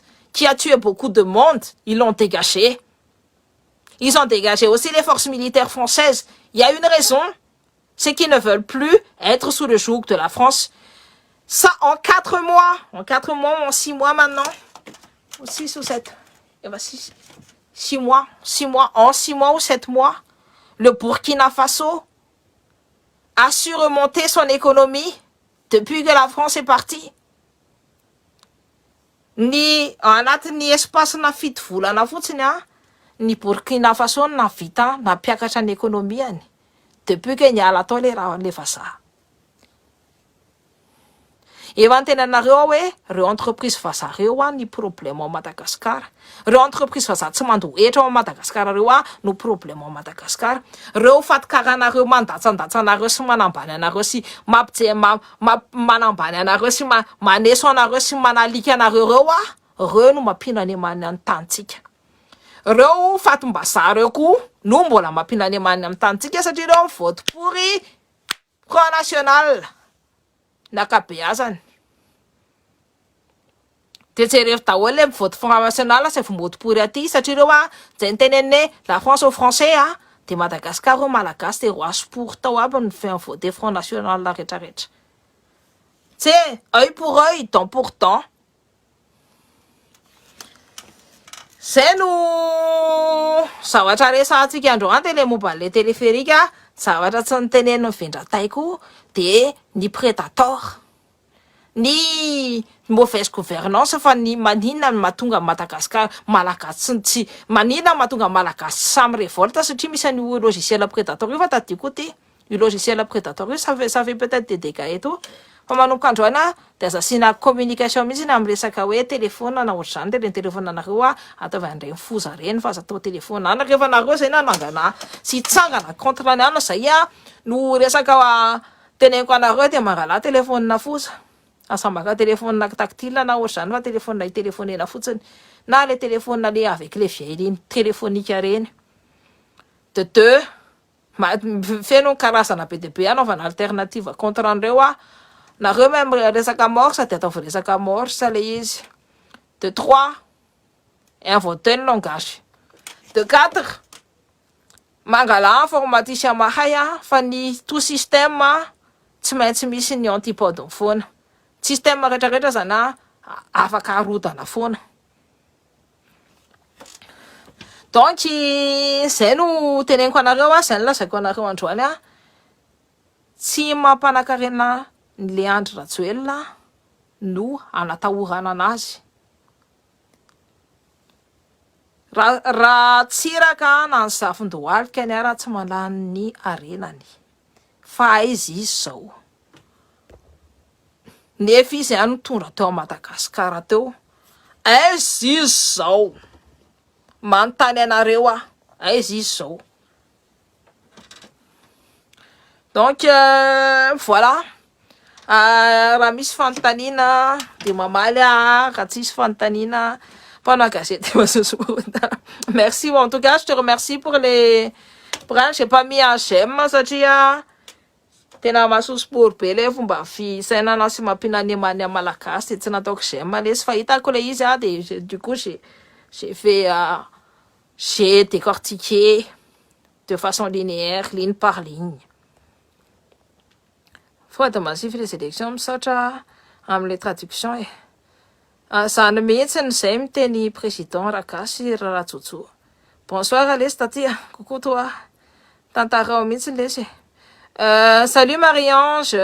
A: ils l'ont dégagé. Ils ont dégagé aussi les forces militaires françaises. Il y a une raison, c'est qu'ils ne veulent plus être sous le joug de la France. Ça, en 4 mois, en 6 mois maintenant, ou 6 ou 7, 6 mois, en 6 mois ou 7 mois, le Burkina Faso a su remonter son économie depuis que la France est partie. Ni espace na fito volana fotsiny ni Burkina Faso na vita na piakatra ny économie depuis que niala tao le vazaha. Efa tenanareo hoe reo entreprise vazaha reo ny problème ao Madagascar. Reo entreprise vazaha tsy mandohetra ao Madagascar reo no problème ao Madagascar. Reo fatikaranareo mandatsandatsanareo sy manambany anareo sy manambany anareo sy maneso anareo sy manalika anareo reo no mampinanimany amin'ny tantsika. Reo fatombazaha reo koa no mbola mampinanimany amin'ny tantsika satria reo vote pour Front National. Nakabeazany. Tetseref daholo le vote Front National c'est vote pour aty satria reo zay teneniny la France aux Français de Madagascar au Malagasy de roas pour tao aby ny vote Front National la retraretra. C'est œil pour œil, dent pour dent. C'est nous zavatra resahatsika androany tele momba le téléphérique zavatra tsy niteneniny Vendratay koa de ny prédateur. ny mauvaise gouvernance fa ny maninona mahatonga Madagascar malagasy tsy maninona mahatonga malagasy samy révolte satria misy an'io logiciel prédateur io fa tadiko ty io logiciel prédateur io ça fait peut-être des dégâts et tout fa manomboka androana de aza sina communication mihitsy ny amin'ny resaka hoe téléphone na ohatr'izany de reny téléphone anareo ataovy an'ireny foza reny fa aza atao téléphone ana rehefa anareo zay na nangana sy hitsangana contre any zay no resaka teneniko anareo de mangala téléphone na foza asambaka téléphone tactile na ohatr'izany fa téléphone itelefonena fotsiny na le téléphone le avec les vieilles lignes téléphoniques reny de deux feno karazana be de be anaovana alternative contre andreo nareo même resaka morse de ataovy resaka morse le izy de 3 inventer le langage de 4 mangala informaticien mahay fa ny tout système tsy maintsy misy ny antipode foana système rehetrarehetra zany afaka harodana foana donc zay no teneniko anareo zay no lazaiko anareo androany tsy mampanakarena ny Leandre Rajoelina no anatahorana anazy raha tsiraka na ny zavon-dohalika ny raha tsy malany ny arenany fa aizy izy zao nefa izy ihany tonga teo Madagasikara teo aizy izy zao manontany anareo aizy izy zao donc voilà raha misy fanontaniana de mamaly raha tsisy fanontaniana mpanao gazety merci en tout cas je te remercie pour j'ai pas mis un j'aime satria tena mahasosopory be le fomba fisainana sy mampinaniamany malagasy tsy nataoko j'aime lesy fa hitako le izy de du coup j'ai fait j'ai décortiqué de façon linéaire ligne par ligne faut de massif les élections misaotra am'le traduction zany mihitsy zay miteny président Ragasy Rarajojo bonsoir lesy tatia coucou toi tantarao mihitsy lesy salut Marie-Ange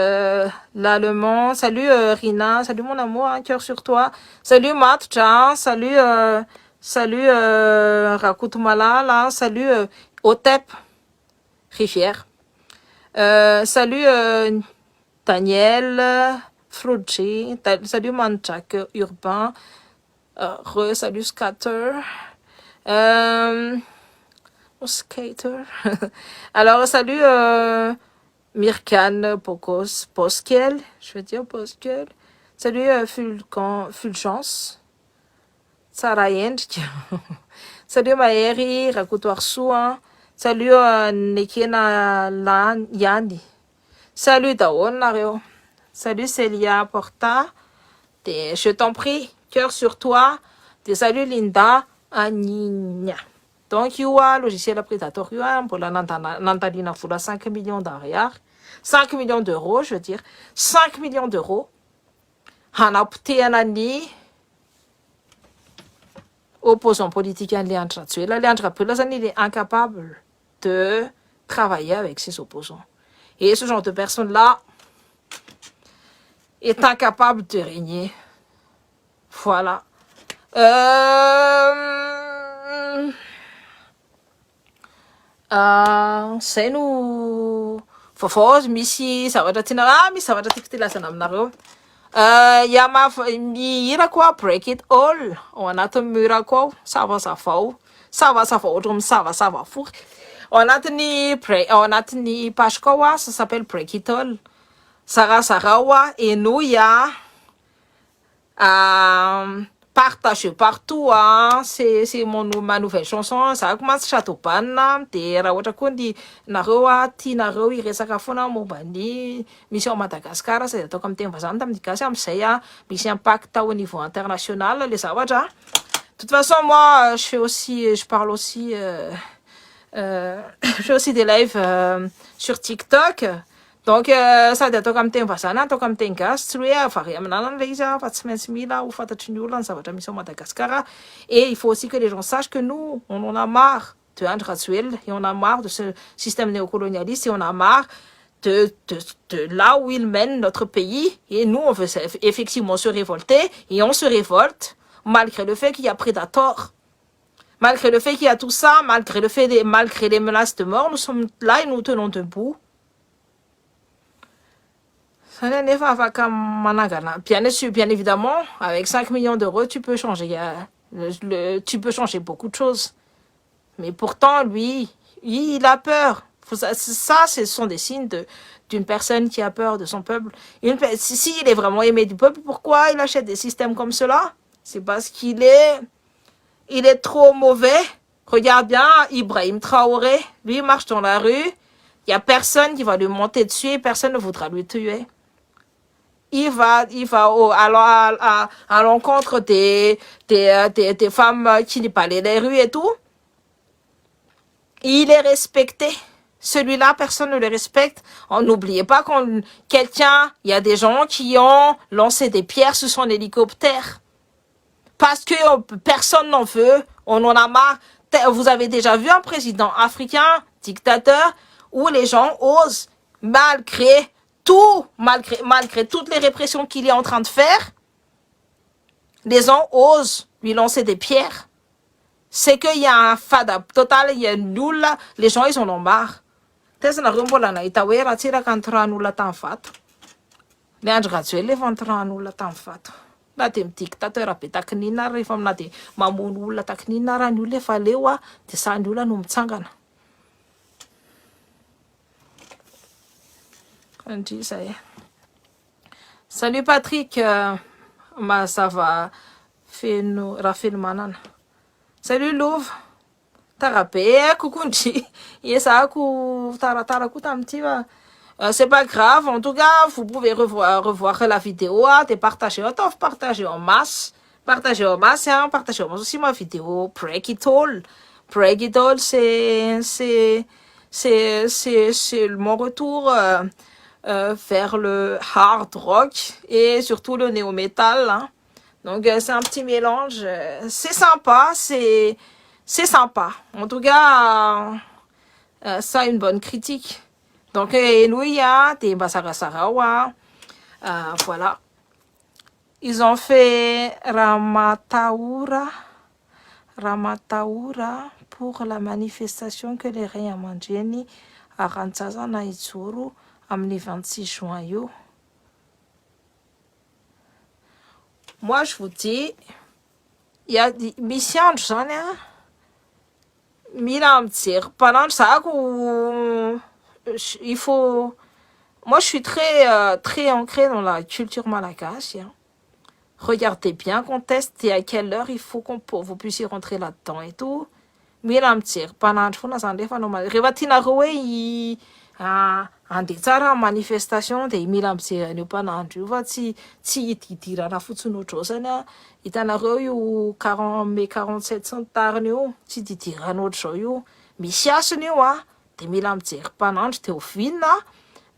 A: l'allemand salut Rina salut mon amour un cœur sur toi salut Matocha salut Rakutu Malala salut Otep Rivière salut Daniel Frugi, salut Manjak Urbain, salut Scatter, Skater. Alors salut Mirkan Poskel, je veux dire Poskel. Salut Fulgence, Sarayen, salut Maeri, Rakutoir Soin, salut Nekena Yani, salut Daon Nario. Salut Célia Porta, je t'en prie, cœur sur toi. Salut Linda Anigna. Donc, il y a logiciel prédateur pour la Nantalina pour la 5 millions d'arrière. 5 millions d'euros, je veux dire. 5 millions d'euros. Hanapte Anani. Opposant politique à Leandre Rajoelina. Leandre Rajoelina, il est incapable de travailler avec ses opposants. Et ce genre de personnes-là est incapable de régner. Voilà. C'est nous. Fofos, Missy, ça va être misy zavatra tiako tilazana aminareo. Mihira koa break it all ao anatin'ny mura koa savazavao ohatra misavazava fory ao anatin'ny page koa ça s'appelle break it all. Sarah et nous partage partout c'est ma nouvelle chanson ça commence Chateauban de raha ohatra koa ny nareo tianareo iresaka foana momba ny mission Madagascar zay ataoko amin'ny teny vazany tamin'ny gasy am'izay misy impact au niveau international les zavatra. De toute façon moi je parle aussi je fais aussi des lives sur TikTok. Donc sady ataoko amin'ny teny vazana ataoko amin'ny teny gasy tsy hoe vary amin'anana le izy fa tsy maintsy mila ho fantatry ny olona ny zavatra misy au Madagascar. Et il faut aussi que les gens sachent que nous on en a marre de Leandre Rajoelina et on a marre de ce système néocolonialiste et on a marre de là où ils mènent notre pays. Et nous, on veut effectivement se révolter. Et on se révolte malgré le fait qu'il y a Predator. Malgré le fait qu'il y a tout ça, malgré les menaces de mort, nous sommes là et nous tenons debout. Bien évidemment, avec 5 millions d'euros, tu peux changer. Tu peux changer beaucoup de choses. Mais pourtant, lui, il a peur. Ça, ce sont des signes d'une personne qui a peur de son peuple. S'il est vraiment aimé du peuple, pourquoi il achète des systèmes comme cela? C'est parce qu'il est trop mauvais. Regarde bien, Ibrahim Traoré, lui, il marche dans la rue. Il n'y a personne qui va lui monter dessus et personne ne voudra lui tuer. Il va à l'encontre des femmes qui n'y parlent les rues et tout. Il est respecté. Celui-là, personne ne le respecte. N'oubliez pas il y a des gens qui ont lancé des pierres sur son hélicoptère. Parce que personne n'en veut. On en a marre. Vous avez déjà vu un président africain, dictateur, où les gens osent, malgré toutes les répressions qu'il est en train de faire, les gens osent lui lancer des pierres. C'est qu'il y a un fada total, il y a une nulle, les gens, ils en ont marre. Tesa na rumbola na itawe ra tira kantranola tanfato. Le andro gazuel efa antranola tanfato. Na de dictateur apetaky nina rehefa amina de mamono olona taky nina raha ny olona efa leo de sany olona no mitsangana. Salut Patrick, ça va Rafel Manana. Salut Louve. Coucou, c'est pas grave, en tout cas, vous pouvez revoir la vidéo, partager en masse, partagez en masse aussi ma vidéo Break It All. Break It All, c'est mon retour vers le hard rock et surtout le néo-metal, hein. Donc c'est un petit mélange, c'est sympa, c'est sympa. En tout cas, ça a une bonne critique. Donc, nous, il y a des Basarasarawa. Voilà. Ils ont fait Ramataoura pour la manifestation que les Rayamandjeni à Rantzaza Naitsuru, amené 26 juin. Moi, je vous dis, il y a des missions, pendant ça, il faut. Moi, je suis très ancrée dans la culture malagasy, hein. Regardez bien qu'on teste et à quelle heure il faut vous puissiez rentrer là-dedans et tout. Andeha tsara manifestation dia mila mijery mpanandro io fa tsy hididirana fotsiny ohatr'izao hitanareo io 47 centariny io tsy hididirana ohatr'izao io misy asiny io dia mila mijery mpanandro dia ovinina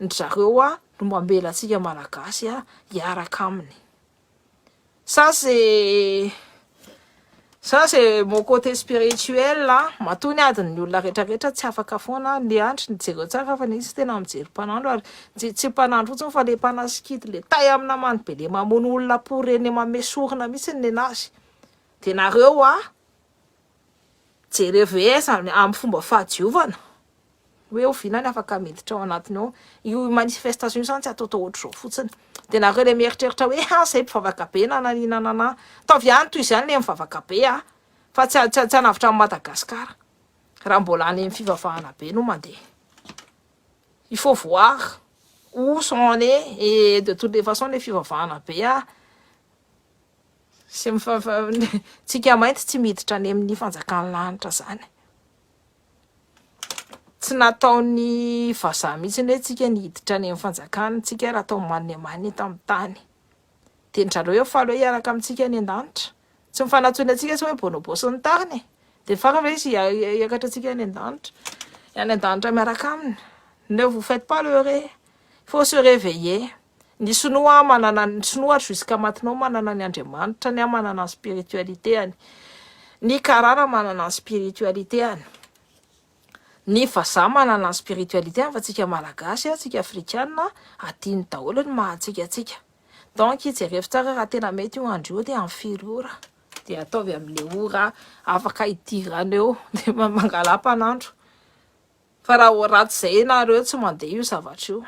A: ny zareo no mambela antsika malagasy hiaraka aminy. Ça c'est mon côté spirituel là. Matony adiny ny olona rehetrarehetra tsy afaka foana le andro nijereo tsara fa nisy tena mijery mpanandro ary tsy mpanandro fotsiny fa le mpanasikity le tay amina many be le mamono olona poreny mamesorina mihitsy ny nenazy. Dia nareo jereo VS amin'ny fomba fahadiovana. Hoe ovinany afaka miditra ao anatiny ao. Io manifestation izany tsy ataotao ohatr'izao fotsiny. Dia nareo le mieritreritra hoe izay mpivavaka be nananina. Taovy ihany toy izany le mivavaka be fa tsy hanavitra amin'ny Madagasikara. Raha mbola any amin'ny fivavahana be no mandeha. Il faut voir où sont on est et de toutes les façons les fivavahana be tsika mainty tsy miditra any amin'ny fanjakan'ny lanitra zany. Tsy nataony vazaha mihitsy hoe tsika niditra any amin'ny fanjakana, tsika raha tao manimany eto amin'ny tany. Dia ndrareo eo faly hoe hiaraka amintsika any an-danitra. Tsy mifanatsoina antsika tsy hoe bonobo sy ny tariny. Dia farany hoe izy hiakatra antsika any an-danitra. Any an-danitra miaraka aminy. Ne vous faites pas leurrer. Il faut se réveiller. Ny Sinoa jusqu'à maintenant manana ny Andriamanitra, ny manana ny spiritualité any. Ny Karara manana ny spiritualité any. Ny vazaha manana ny spiritualité fa tsika malagasy tsika afrikana adiny daholo ny mahatsikatsika. Donc jerevy tsara raha tena mety io andro io dia amin'ny firy ora dia ataovy amin'le ora afaka idirana eo dia mangalam-panandro. Fa raha ratsy izay nareo tsy mandeha io zavatra io.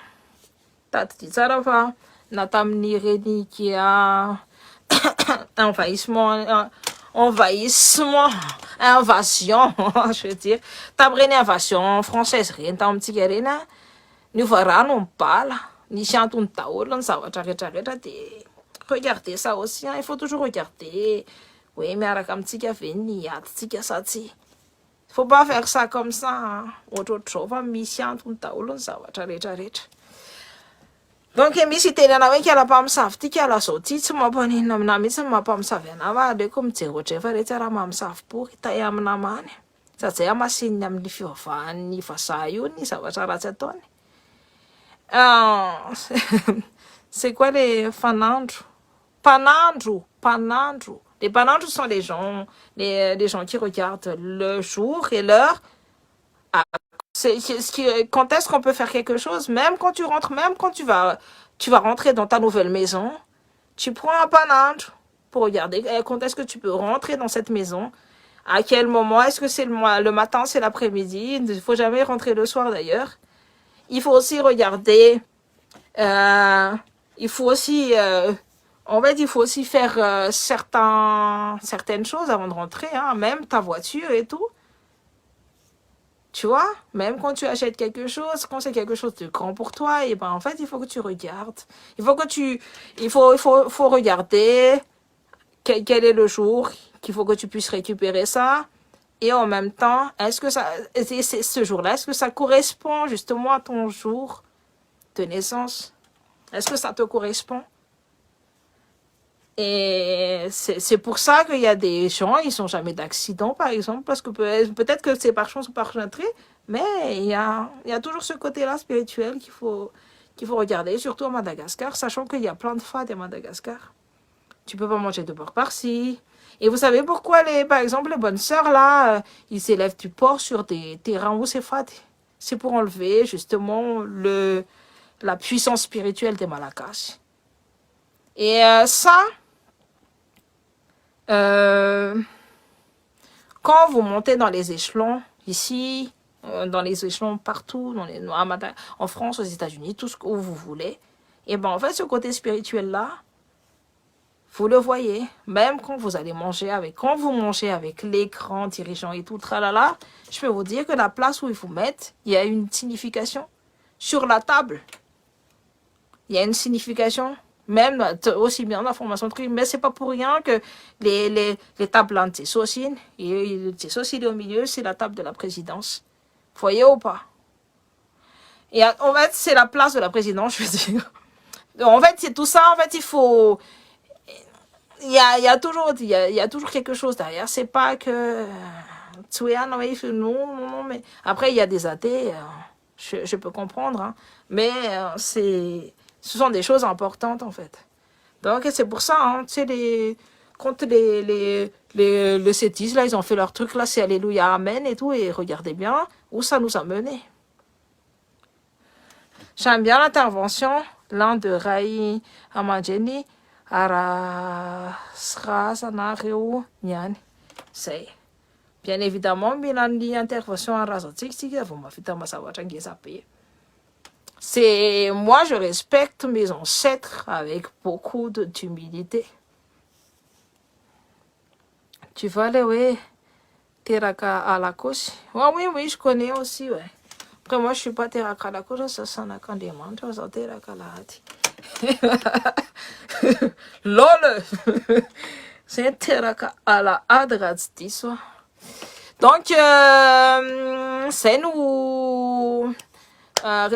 A: Tadidia tsara fa na tamin'ny reny invasion, je veux dire, tamin'ireny invasion française reny tamintsika reny niova rano mibala, nisy antony daholo ny zavatra rehetrarehetra dia regarder ça aussi, il faut toujours regarder hoe miaraka amintsika ve ny adintsika sa tsy. Faut pas faire ça comme ça, ohatrohatr'izao fa misy antony daholo ny zavatra rehetrarehetra. Donc misy teny ana hoe kala-mpamosavy ty kala zao ty tsy mampaninona amina mihitsy ny mampamosavy anao aleoko mijery ohatrefa rehetra raha mamosavy-pory tay amina many sady zay masininy amin'ny fivavahan'ny vazaha io ny zavatra ratsy ataony. C'est quoi les fanandro? Panandro. Les panandros sont les gens qui regardent le jour et l'heure. Quand est-ce qu'on peut faire quelque chose, même quand tu rentres, même quand tu vas rentrer dans ta nouvelle maison, tu prends un panandro pour regarder quand est-ce que tu peux rentrer dans cette maison, à quel moment, est-ce que c'est le matin, c'est l'après-midi, il ne faut jamais rentrer le soir d'ailleurs. Il faut aussi regarder, il faut aussi faire certaines choses avant de rentrer, hein, même ta voiture et tout. Tu vois, même quand tu achètes quelque chose, quand c'est quelque chose de grand pour toi, et ben en fait, il faut que tu regardes. Il faut regarder quel est le jour qu'il faut que tu puisses récupérer ça. Et en même temps, est-ce que ce jour-là, est-ce que ça correspond justement à ton jour de naissance? Est-ce que ça te correspond? Et c'est pour ça qu'il y a des gens, ils sont jamais d'accident, par exemple, parce que peut-être que c'est par chance ou par entrée, mais il y a toujours ce côté-là spirituel qu'il faut regarder, surtout à Madagascar, sachant qu'il y a plein de fades à Madagascar. Tu peux pas manger de porc par-ci. Et vous savez pourquoi, par exemple, les bonnes sœurs, là, ils s'élèvent du porc sur des terrains où c'est fade? C'est pour enlever, justement, la puissance spirituelle des Malagasy. Et quand vous montez dans les échelons, ici, dans les échelons partout, en France, aux États-Unis, tout ce que vous voulez, et ben en fait, ce côté spirituel-là, vous le voyez, même quand vous mangez avec les grands dirigeants et tout, tralala, je peux vous dire que la place où ils vous mettent, il y a une signification. Sur la table, il y a une signification. Même aussi bien d'informations, mais c'est pas pour rien que les tables en Tessosine, et Tessosine au milieu, c'est la table de la présidence. Voyez ou pas? Et en fait, c'est la place de la présidence, je veux dire. En fait, c'est tout ça, en fait, il y a toujours quelque chose derrière. C'est pas que non, mais après, il y a des athées, je peux comprendre, hein, mais ce sont des choses importantes, en fait. Donc, c'est pour ça, hein, tu sais, quand les cétistes, là, ils ont fait leur truc, là, c'est Alléluia, Amen et tout, et regardez bien où ça nous a mené. J'aime bien l'intervention, l'un de Rai Amandjeni, Arasrasanario Nyan. C'est bien évidemment, mais l'intervention à Razotik, vous m'avez dit, moi, je respecte mes ancêtres avec beaucoup d'humilité. Tu vas aller, oui, Teraka Alakos. Oui, je connais aussi, ouais. Après, moi, je suis pas Teraka Alakos, ça s'en a quand des mantres, ça Teraka Alahati. LOL! C'est Teraka Alahadratsti, soit. Donc, c'est nous. En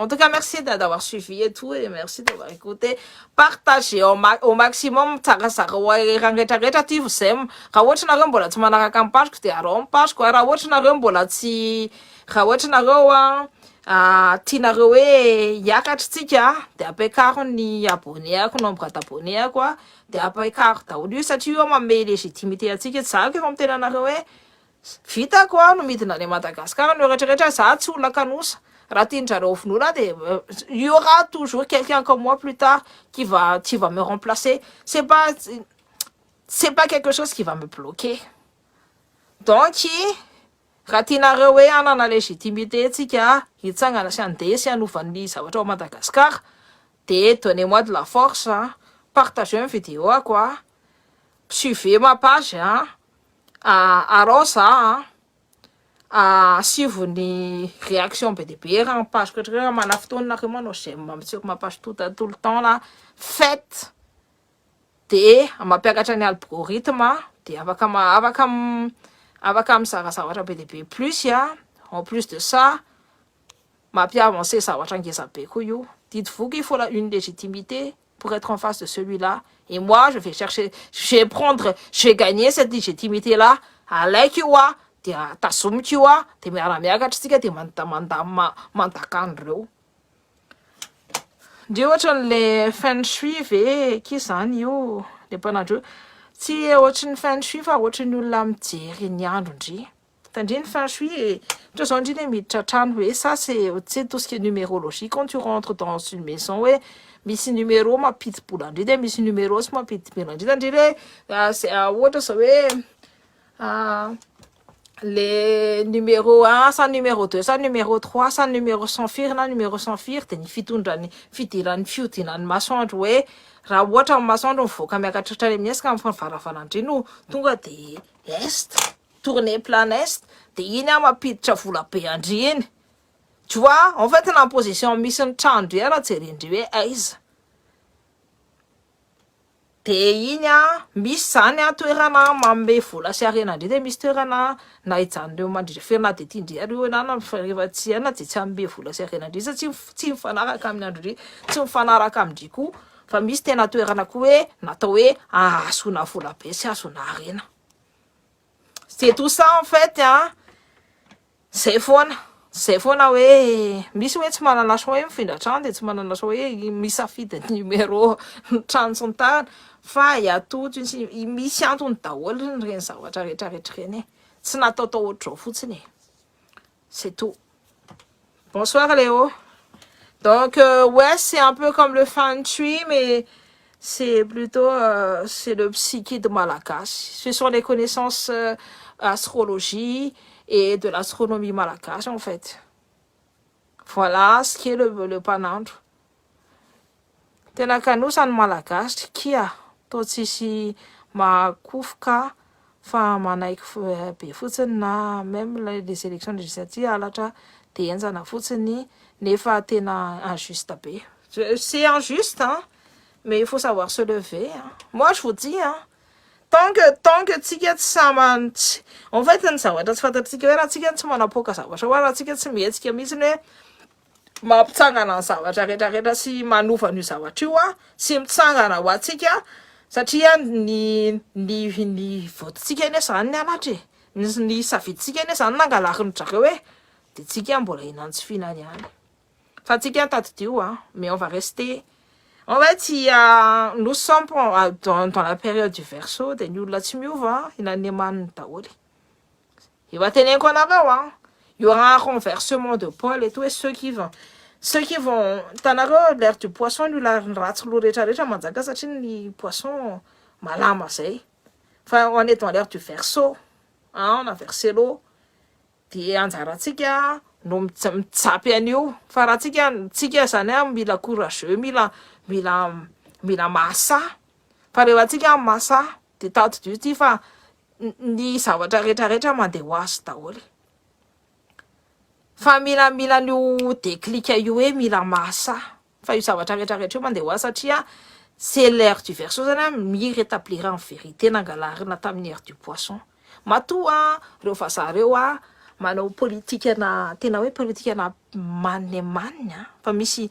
A: tout cas, merci d'avoir suivi et tout, et merci d'avoir écouté. Partagez au maximum. Tianareo hoe hiakatra tsika dia apekaro ny abonneako nombre d'abonneako dia apekaro daholo io satria io mamehy légitimité atsika zaka efa miteny anareo hoe vita koa no midina any Madagascar no rehetrarehetra za tsy olona kanosa raha tianjareo finoana de il y aura toujours quelqu'un comme moi plus tard qui va me remplacer. C'est pas quelque chose qui va me bloquer. Donc raha tianareo hoe anana légitimité tsika hitsangana sy andeha sy hanovan'ny zavatra ao Madagascar de donnez-moi de la force, partagez une vidéo quoi, suivez ma page arao za asivony réaction be deabe raha page que raha mana fotoanareo manao j'aime mamitsiko ma page tout le temps là, faites de mampiakatra ny algorithme de afaka mizara zavatra be deabe plus en plus de ça mampiavancer zavatra ngeza be koa io. Dites-vous qu'il faut une légitimité pour être en face de celui-là. Et moi, je vais gagner cette légitimité-là. Alaikioa, tasumkiwa, te miaramiakatritsika te mandakandreo. Ndio ohatran' le feng shui ve ki zany io le mpanandreo. Tsy ohatran'ny feng shui fa ohatran'ny olona mijery ny andro ndry. Tandriny feng shui et zao ndriny miditra trano hoe ça c'est tout ce qui est numérologie. Quand tu rentres dans une maison hoe misy numéro mampidi-bola ndry de misy numéro tsy mampidi-bola ndry tandriny hoe ohatra zao hoe les numéro 1 sans numéro 2 sans numéro 3 sans numéro sans firy na numéro sans firy de ny fidiran'ny fiodinan'ny masoandro hoe raha ohatra amin'ny masoandro mivoaka miakatratra any amin'ny esika amin'ny faravarandry no tonga de est tourner plan est de iny mampiditra vola be andry iny. Tu vois, en fait na position misy ny trano ndry raha jerendry hoe aiza de iny misy zany toerana manome vola sy arenandry de misy toerana na ijanon'ireo mandritra ferina de tiandry areo na rehefa tsy ana de tsy manome vola sy arenandry satria tsy mifanaraka amin'ny andro ndry tsy mifanaraka amindry koa fa misy tena toerana koa hoe natao hoe ahasona vola be sy ahasona arena. C'est tout ça en fait zay foana hoe misy hoe tsy manana choix hoe mifindra trano de tsy manana choix hoe misafidy numéro trano sy ny tariny fa iatoto misy antony daholo reny zavatra rehetrarehetra reny tsy nataotao ohatr'izao fotsiny. C'est tout. Bonsoir Léo. Donc ouais, c'est un peu comme le feng shui mais c'est plutôt c'est le psyché de Malagasy. Ce sont les connaissances astrologie et de l'astronomie malagasy en fait. Voilà ce qui est le panandro. Tena kanosany malagasy kia to tsisy makofoka fa manaiky be fotsiny na même les élections législatives alatra de enjana fotsiny nefa tena injuste be. C'est injuste mais il faut savoir se lever. Moi je vous dis tant que tsika tsy samantsy en fait ny zavatra tsy fantatsika hoe raha tsika tsy manapoka zavatra hoa raha tsika tsy mihetsika mihitsy ny hoe mampitsangana ny zavatra rehetrarehetra sy manova ny zavatra io sy mitsangana ho atsika satria ny vototsika iny zany ny anatra ny saviditsika iny zany nangalariny zareo hoe de tsika mbola inantsofina ihany fa tsika tadidio mais on va rester. En fait, nous sommes dans la période du Verseau, de nous là-dessus il va tenir qu'on a il y aura un renversement de pôle et tout, et ceux qui vont, l'air du poisson, nous la les poissons malama, enfin, on est dans l'air du Verseau, on a versé l'eau, puis on a ratika, nous m'tsapianio, faratika, tika sanem, mila courageux, mila masa fa rehefa atsika masa de tadidio ty fa ny zavatra rehetrarehetra mandeha ho azy daholo fa mila nio déclic io hoe mila masa fa io zavatra rehetrarehetra io mandeha ho azy satria c'est l'air du Verseau zany mi-rétablir en vérité nangalarina tamin'ny air du Poisson matoa reo vazareo manao politika tena hoe politika na manne fa misy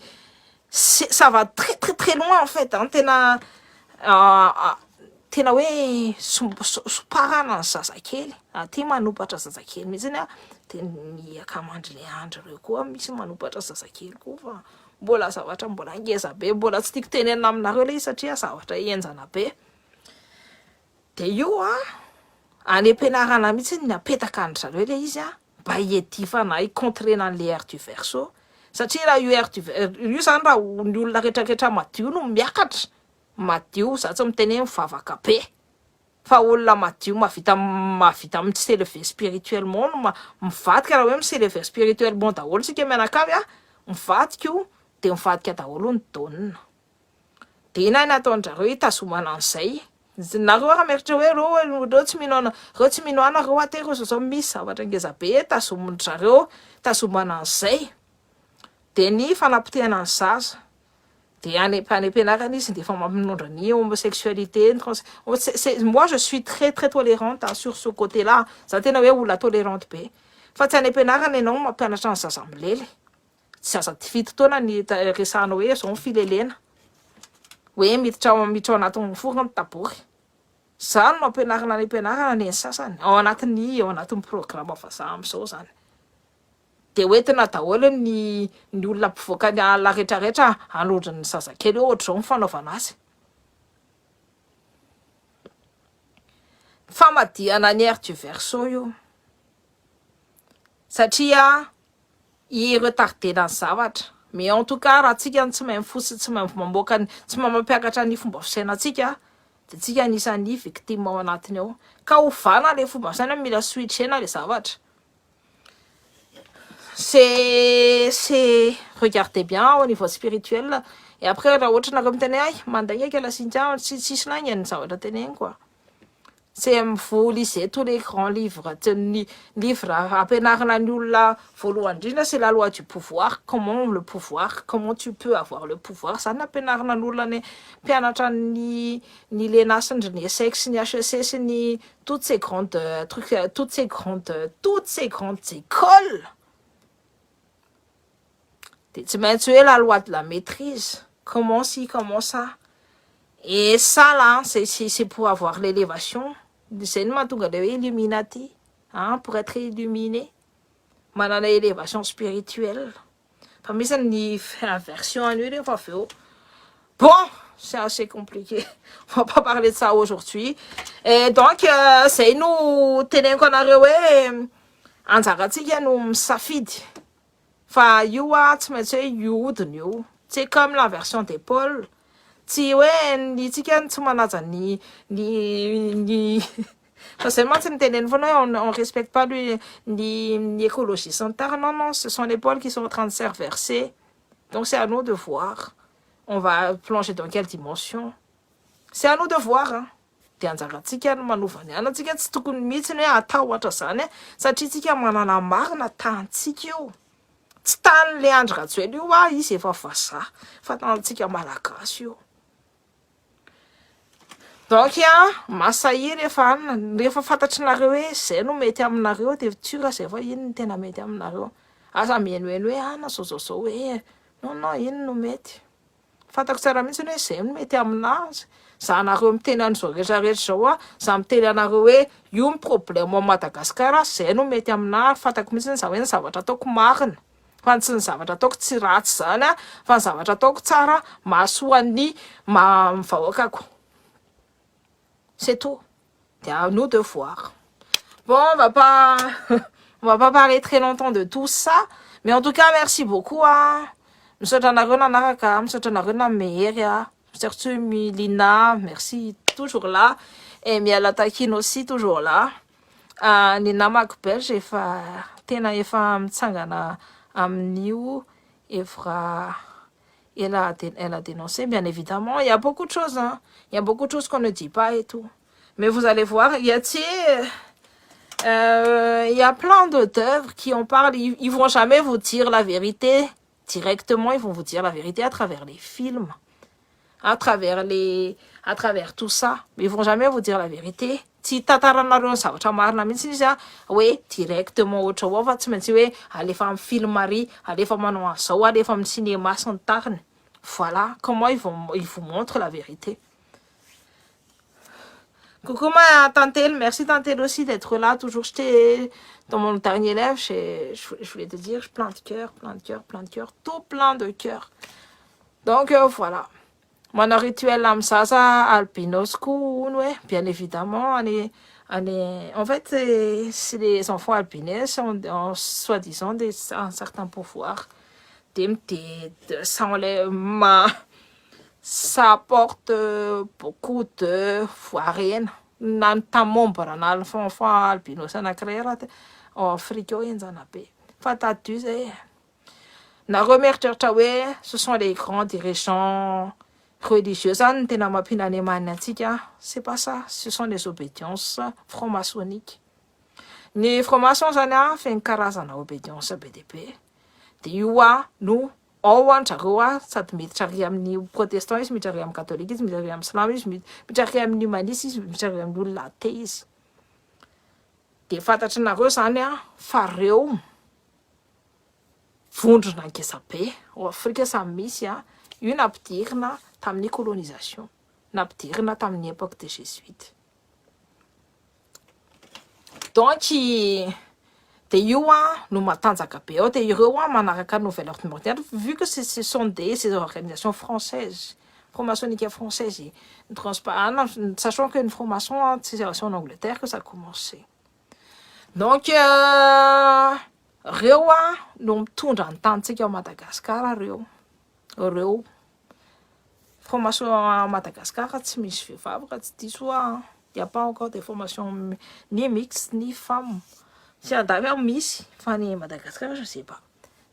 A: ça va très très très loin en fait tena hoe soparana ny zazakely ty manopatra zazakely mihitsy de ny akamandry le andro reo koa misy manopatra zazakely koa fa mbola zavatra mbola ngeza be mbola tsy tiako tenenina aminareo le satria zavatra enjana be de io Any am-pianarana mihitsy ny apetaka any zareo le izy mba hiedifana hicontrena an'le heure du verseau satria raha io heure du io zany raha ny olona rehetrarehetra madio no miakatra madio za tsy miteny hoe mivavaka be fa olona madio mavita mi-s'élever spirituellement no mivadika raha hoe mi-s'élever spirituellement daholo sika mianakavy mivadika io de mivadika daholo ny taonina de ina ny ataon'zareo hitazomana an'izay nareo raha mieritrao hoe reo tsy minoana reo aty reo zao misy zavatra ngeza be tazomin-zareo tazomana an'izay de ny fanapotehana ny zaza de any am-pianarana izy de efa mampinondra ny homosexualité moi je suis très très tolérante sur ce côté là za tena hoe olona tolérante be fa tsy any am-pianarana ianao mampianatra ny zaza milely tsy zaza fito taona ny resahana hoe zao filelena hoe miditra ao anatin'ny forony tabory zany no ampianarana any am-pianarana ny sasany ao anatin'ny programme vazaha am'izao zany de hoentina daholo ny olona mpivoaka ny ala rehetrarehetra hanondry ny zazakely eo ohatr'izao ny fanaovana azy famadihana ny heure du verseau io satria i-retardena ny zavatra mais en tout cas raha tsika tsy mahay mifotsy tsy mahay mamoaka tsy mahay mampiakatra ny fomba fisainantsika de tsika anisan'ny victime ao anatiny ao ka ovana le fomba fisaina mila switchena le zavatra c'est regardez bien au niveau spirituel et après raha ohatra nareo miteny ay manday akela sinja tsisy laingany zavatra teneny quoi c'est vous lisez tous les grands livres livres ampianarana ny olona voalohany indrindra c'est la loi du pouvoir comment tu peux avoir le pouvoir zany ampianarana ny olona ny mpianatra ny lena sy ny sexe ny HEC sy ny toutes ces grandes écoles de tsy maintsy hoe la loi de la maîtrise comment ci comment ça et ça là c'est pour avoir l'élévation c'est une matonga de Illuminati pour être illuminé manana élévation spirituelle fa misy ny version à lui fa feo bon c'est assez compliqué on va pas parler de ça aujourd'hui et donc c'est nous teneniko anareo hoe anjaratsika no misafidy fa io tsy maintsy hoe iodiny io c'est comme la version des pôles tsy hoe ny tsika tsy manaja ny seulement tsy miteneny foana hoe on respecte pas ni écologie sanitaire non ce sont les pôles qui sont en train de se reverser donc c'est à nous de voir on va plonger dans quelle dimension c'est à nous de voir de anjaratsika no manovany anatsika tsy tokony mihitsy hoe atahotra zany satria tsika manana marina tantsika io tsy tan'le Andry Rajoelina io izy efa vazaha fa tantsika malagasy io donc masahy rehefa fantatrinareo hoe zay no mety aminareo de tsura zay fa ino no tena mety aminareo aza mienoeno hoe na zao hoe non ino no mety fantako tsara mihitsy hoe zay no mety aminazy za nareo miteny an'izao rehetrarehetra zao za miteny anareo hoe io ny problème ao Madagasikara zay no mety aminahy fantako mihitsy za hoe ny zavatra ataoko marina fa tsy ny zavatra ataoko tsy ratsy zany fa ny zavatra ataoko tsara mahasoan'ny mivahoakako c'est tout. C'est à nous de voir. Bon, on va pas parler très longtemps de tout ça. Mais en tout cas, merci beaucoup. Misaotra nareo nanaraka, misaotra nareo namehery. Surtout Milina, merci, toujours là. Et Miala Takin aussi, toujours là. Ny namako belge tena efa mitsangana amin'io elle a dénoncé, bien évidemment. Il y a beaucoup de choses, il y a beaucoup de choses qu'on ne dit pas et tout. Mais vous allez voir, il y a plein d'auteurs qui en parlent. Ils vont jamais vous dire la vérité directement. Ils vont vous dire la vérité à travers les films, à travers tout ça. Mais ils vont jamais vous dire la vérité. Si tataranareo zavatra marina mihitsy izy hoe directement ohatra ao fa tsy maintsy hoe alefa amin'ny film ary alefa manao an'izao alefa amin'ny cinéma sy ny tariny voilà comment ils vous montrent la vérité. Coucou ma Tantelle, merci Tantelle aussi d'être là toujours. J'étais dans mon dernier live, je voulais te dire plein de cœur, tout plein de cœur. Donc voilà. Mon rituel amsasa albinosku bien évidemment En fait, c'est les enfants alpinistes, ont soi-disant un certain pouvoir. Ça apporte beaucoup de farine. Notamment pour un enfant alpinos, ça n'a créé en Afrique, ce sont les grands dirigeants religieux. C'est pas ça. Ce sont des obédiences franc-maçonniques. Les francs-maçons, ça n'a fait une carazana obédience BDP. Nous, on ça te met les protestants, les catholiques, les islamistes, les humanistes, les l'athéisme. Des fatatranareo zany fareo vondrona ngezabe ao Afrika samy misy io nampidirina tamin'ny colonisation, nampidirina tamin'ny époque des jésuites. Donc de io no matanjaka be ao, de ireo manaraka nouvelle ordre mondiale, vu que ce sont ces organisations françaises, franc-maçonniques françaises, sachant qu'une franc-maçon, c'est en Angleterre que ça a commencé. Donc reo no mitondra ny tanitsika ao Madagasikara reo formation à Madagascar tsy misy vehivavy ka tsy diso il n'y a pas encore de formation ni mixte ni femme. Si d'ailleurs miss Fanny Madagascar, je sais pas.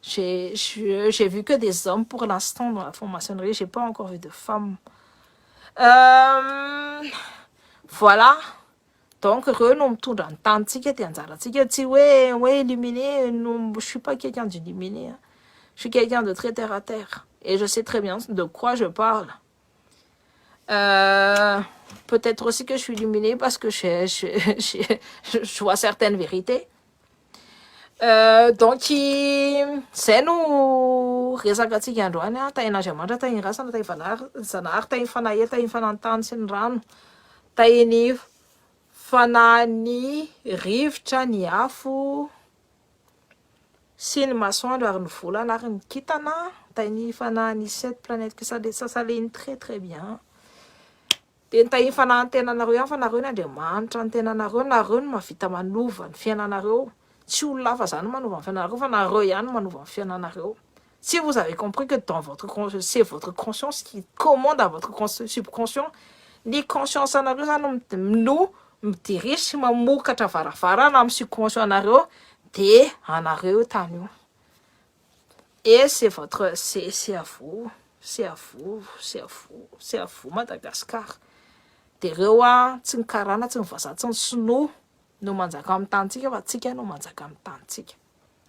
A: J'ai vu que des hommes pour l'instant dans la formationnerie, j'ai pas encore vu de femmes. Voilà. Donc, éliminé, je suis pas quelqu'un d'illuminé. Je suis quelqu'un de très terre à terre. Et je sais très bien de quoi je parle. Peut-être aussi que je suis illuminée parce que je vois certaines vérités. Donc, c'est nous, resaka androany tain'Andriamanitra tainy rasana tainy tainy fanahy tainy fanantany sy ny rano tainy fanany rivotra ny afo sy ny masoandro ary ny volana ary ny kintana tainy fanany 7 planètes que ça s'aligne très très bien. De tainy fanany tenanareo ihany fa nareo ny Andriamanitra ny tenanareo, nareo no mahavita manova ny fiainanareo. Si vous avez compris que dans votre c'est votre conscience qui commande à votre subconscient, les consciences nous dirige mamokatra varavarana amin'ny subconscient anareo de anareo tany io. Et c'est à vous, c'est à vous, c'est à vous, c'est à vous Madagascar. De reo tsy ny karana tsy ny vazaha tsy ny sinoa no manjaka amin'ny tantsika fa tsika no manjaka amin'ny tantsika.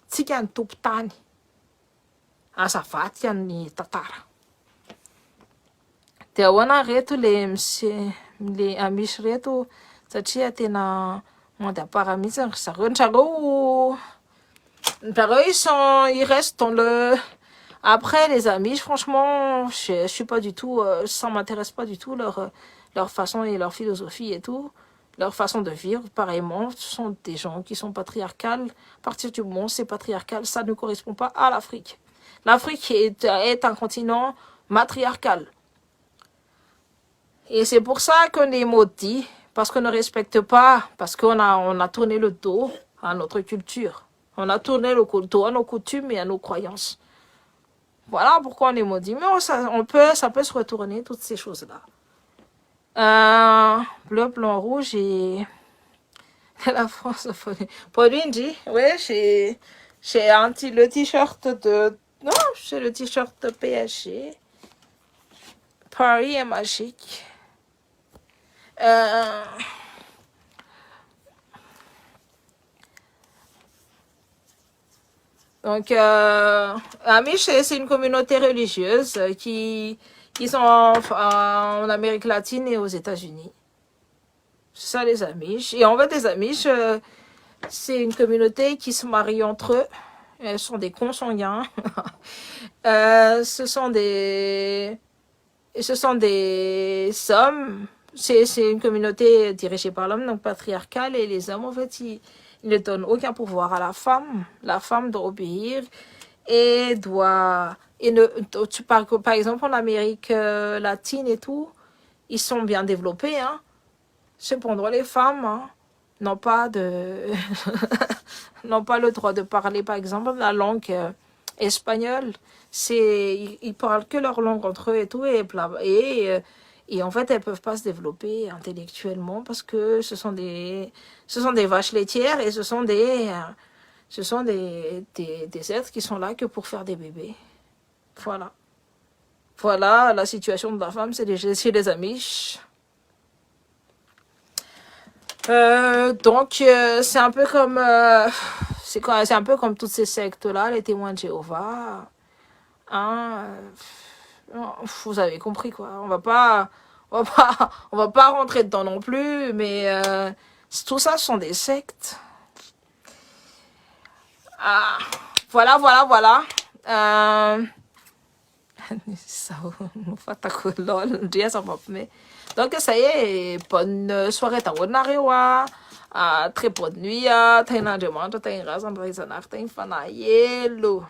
A: Tsika ny tompo tany. Azavaty ny tantara. De ahoana reto le amisy reto satria tena mandapara mihitsy ry zareo. Ils restent dans le... Après les amis, franchement, je suis pas du tout... ça m'intéresse pas du tout leur façon et leur philosophie et tout. Leur façon de vivre, pareillement, ce sont des gens qui sont patriarcales. À partir du moment où c'est patriarcal, ça ne correspond pas à l'Afrique. L'Afrique est un continent matriarcal. Et c'est pour ça qu'on est maudit, parce qu'on ne respecte pas, parce qu'on a tourné le dos à notre culture. On a tourné le dos à nos coutumes et à nos croyances. Voilà pourquoi on est maudit. Mais ça peut se retourner, toutes ces choses-là. Bleu, blanc, rouge et la France. Pour lui, oui, j'ai le t-shirt de... Non, j'ai le t-shirt de PSG. Paris est magique. Donc, Amish, c'est une communauté religieuse qui sont en Amérique latine et aux États-Unis. C'est ça les Amish. Et en fait, les Amish, c'est une communauté qui se marie entre eux. Elles sont des consanguins. Ce sont des hommes. C'est une communauté dirigée par l'homme, donc patriarcale. Et les hommes, en fait, ils ne donnent aucun pouvoir à la femme. La femme doit obéir et doit... par exemple, en Amérique latine et tout, ils sont bien développés. Cependant, les femmes, n'ont pas de n'ont pas le droit de parler, par exemple, la langue espagnole. Ils parlent que leur langue entre eux et tout, et en fait, elles peuvent pas se développer intellectuellement parce que ce sont des vaches laitières et ce sont des êtres qui sont là que pour faire des bébés. Voilà. Voilà la situation de la femme chez les Amish. Donc, c'est un peu comme c'est un peu comme toutes ces sectes-là, les témoins de Jéhovah. Hein, vous avez compris quoi. On va pas rentrer dedans non plus, mais tout ça ce sont des sectes. Ah, voilà. Donc ça y est, bonne soirée ta wonarewa. Très bonne nuit. T'as une demande, t'as une raison, t'as une fanayelo.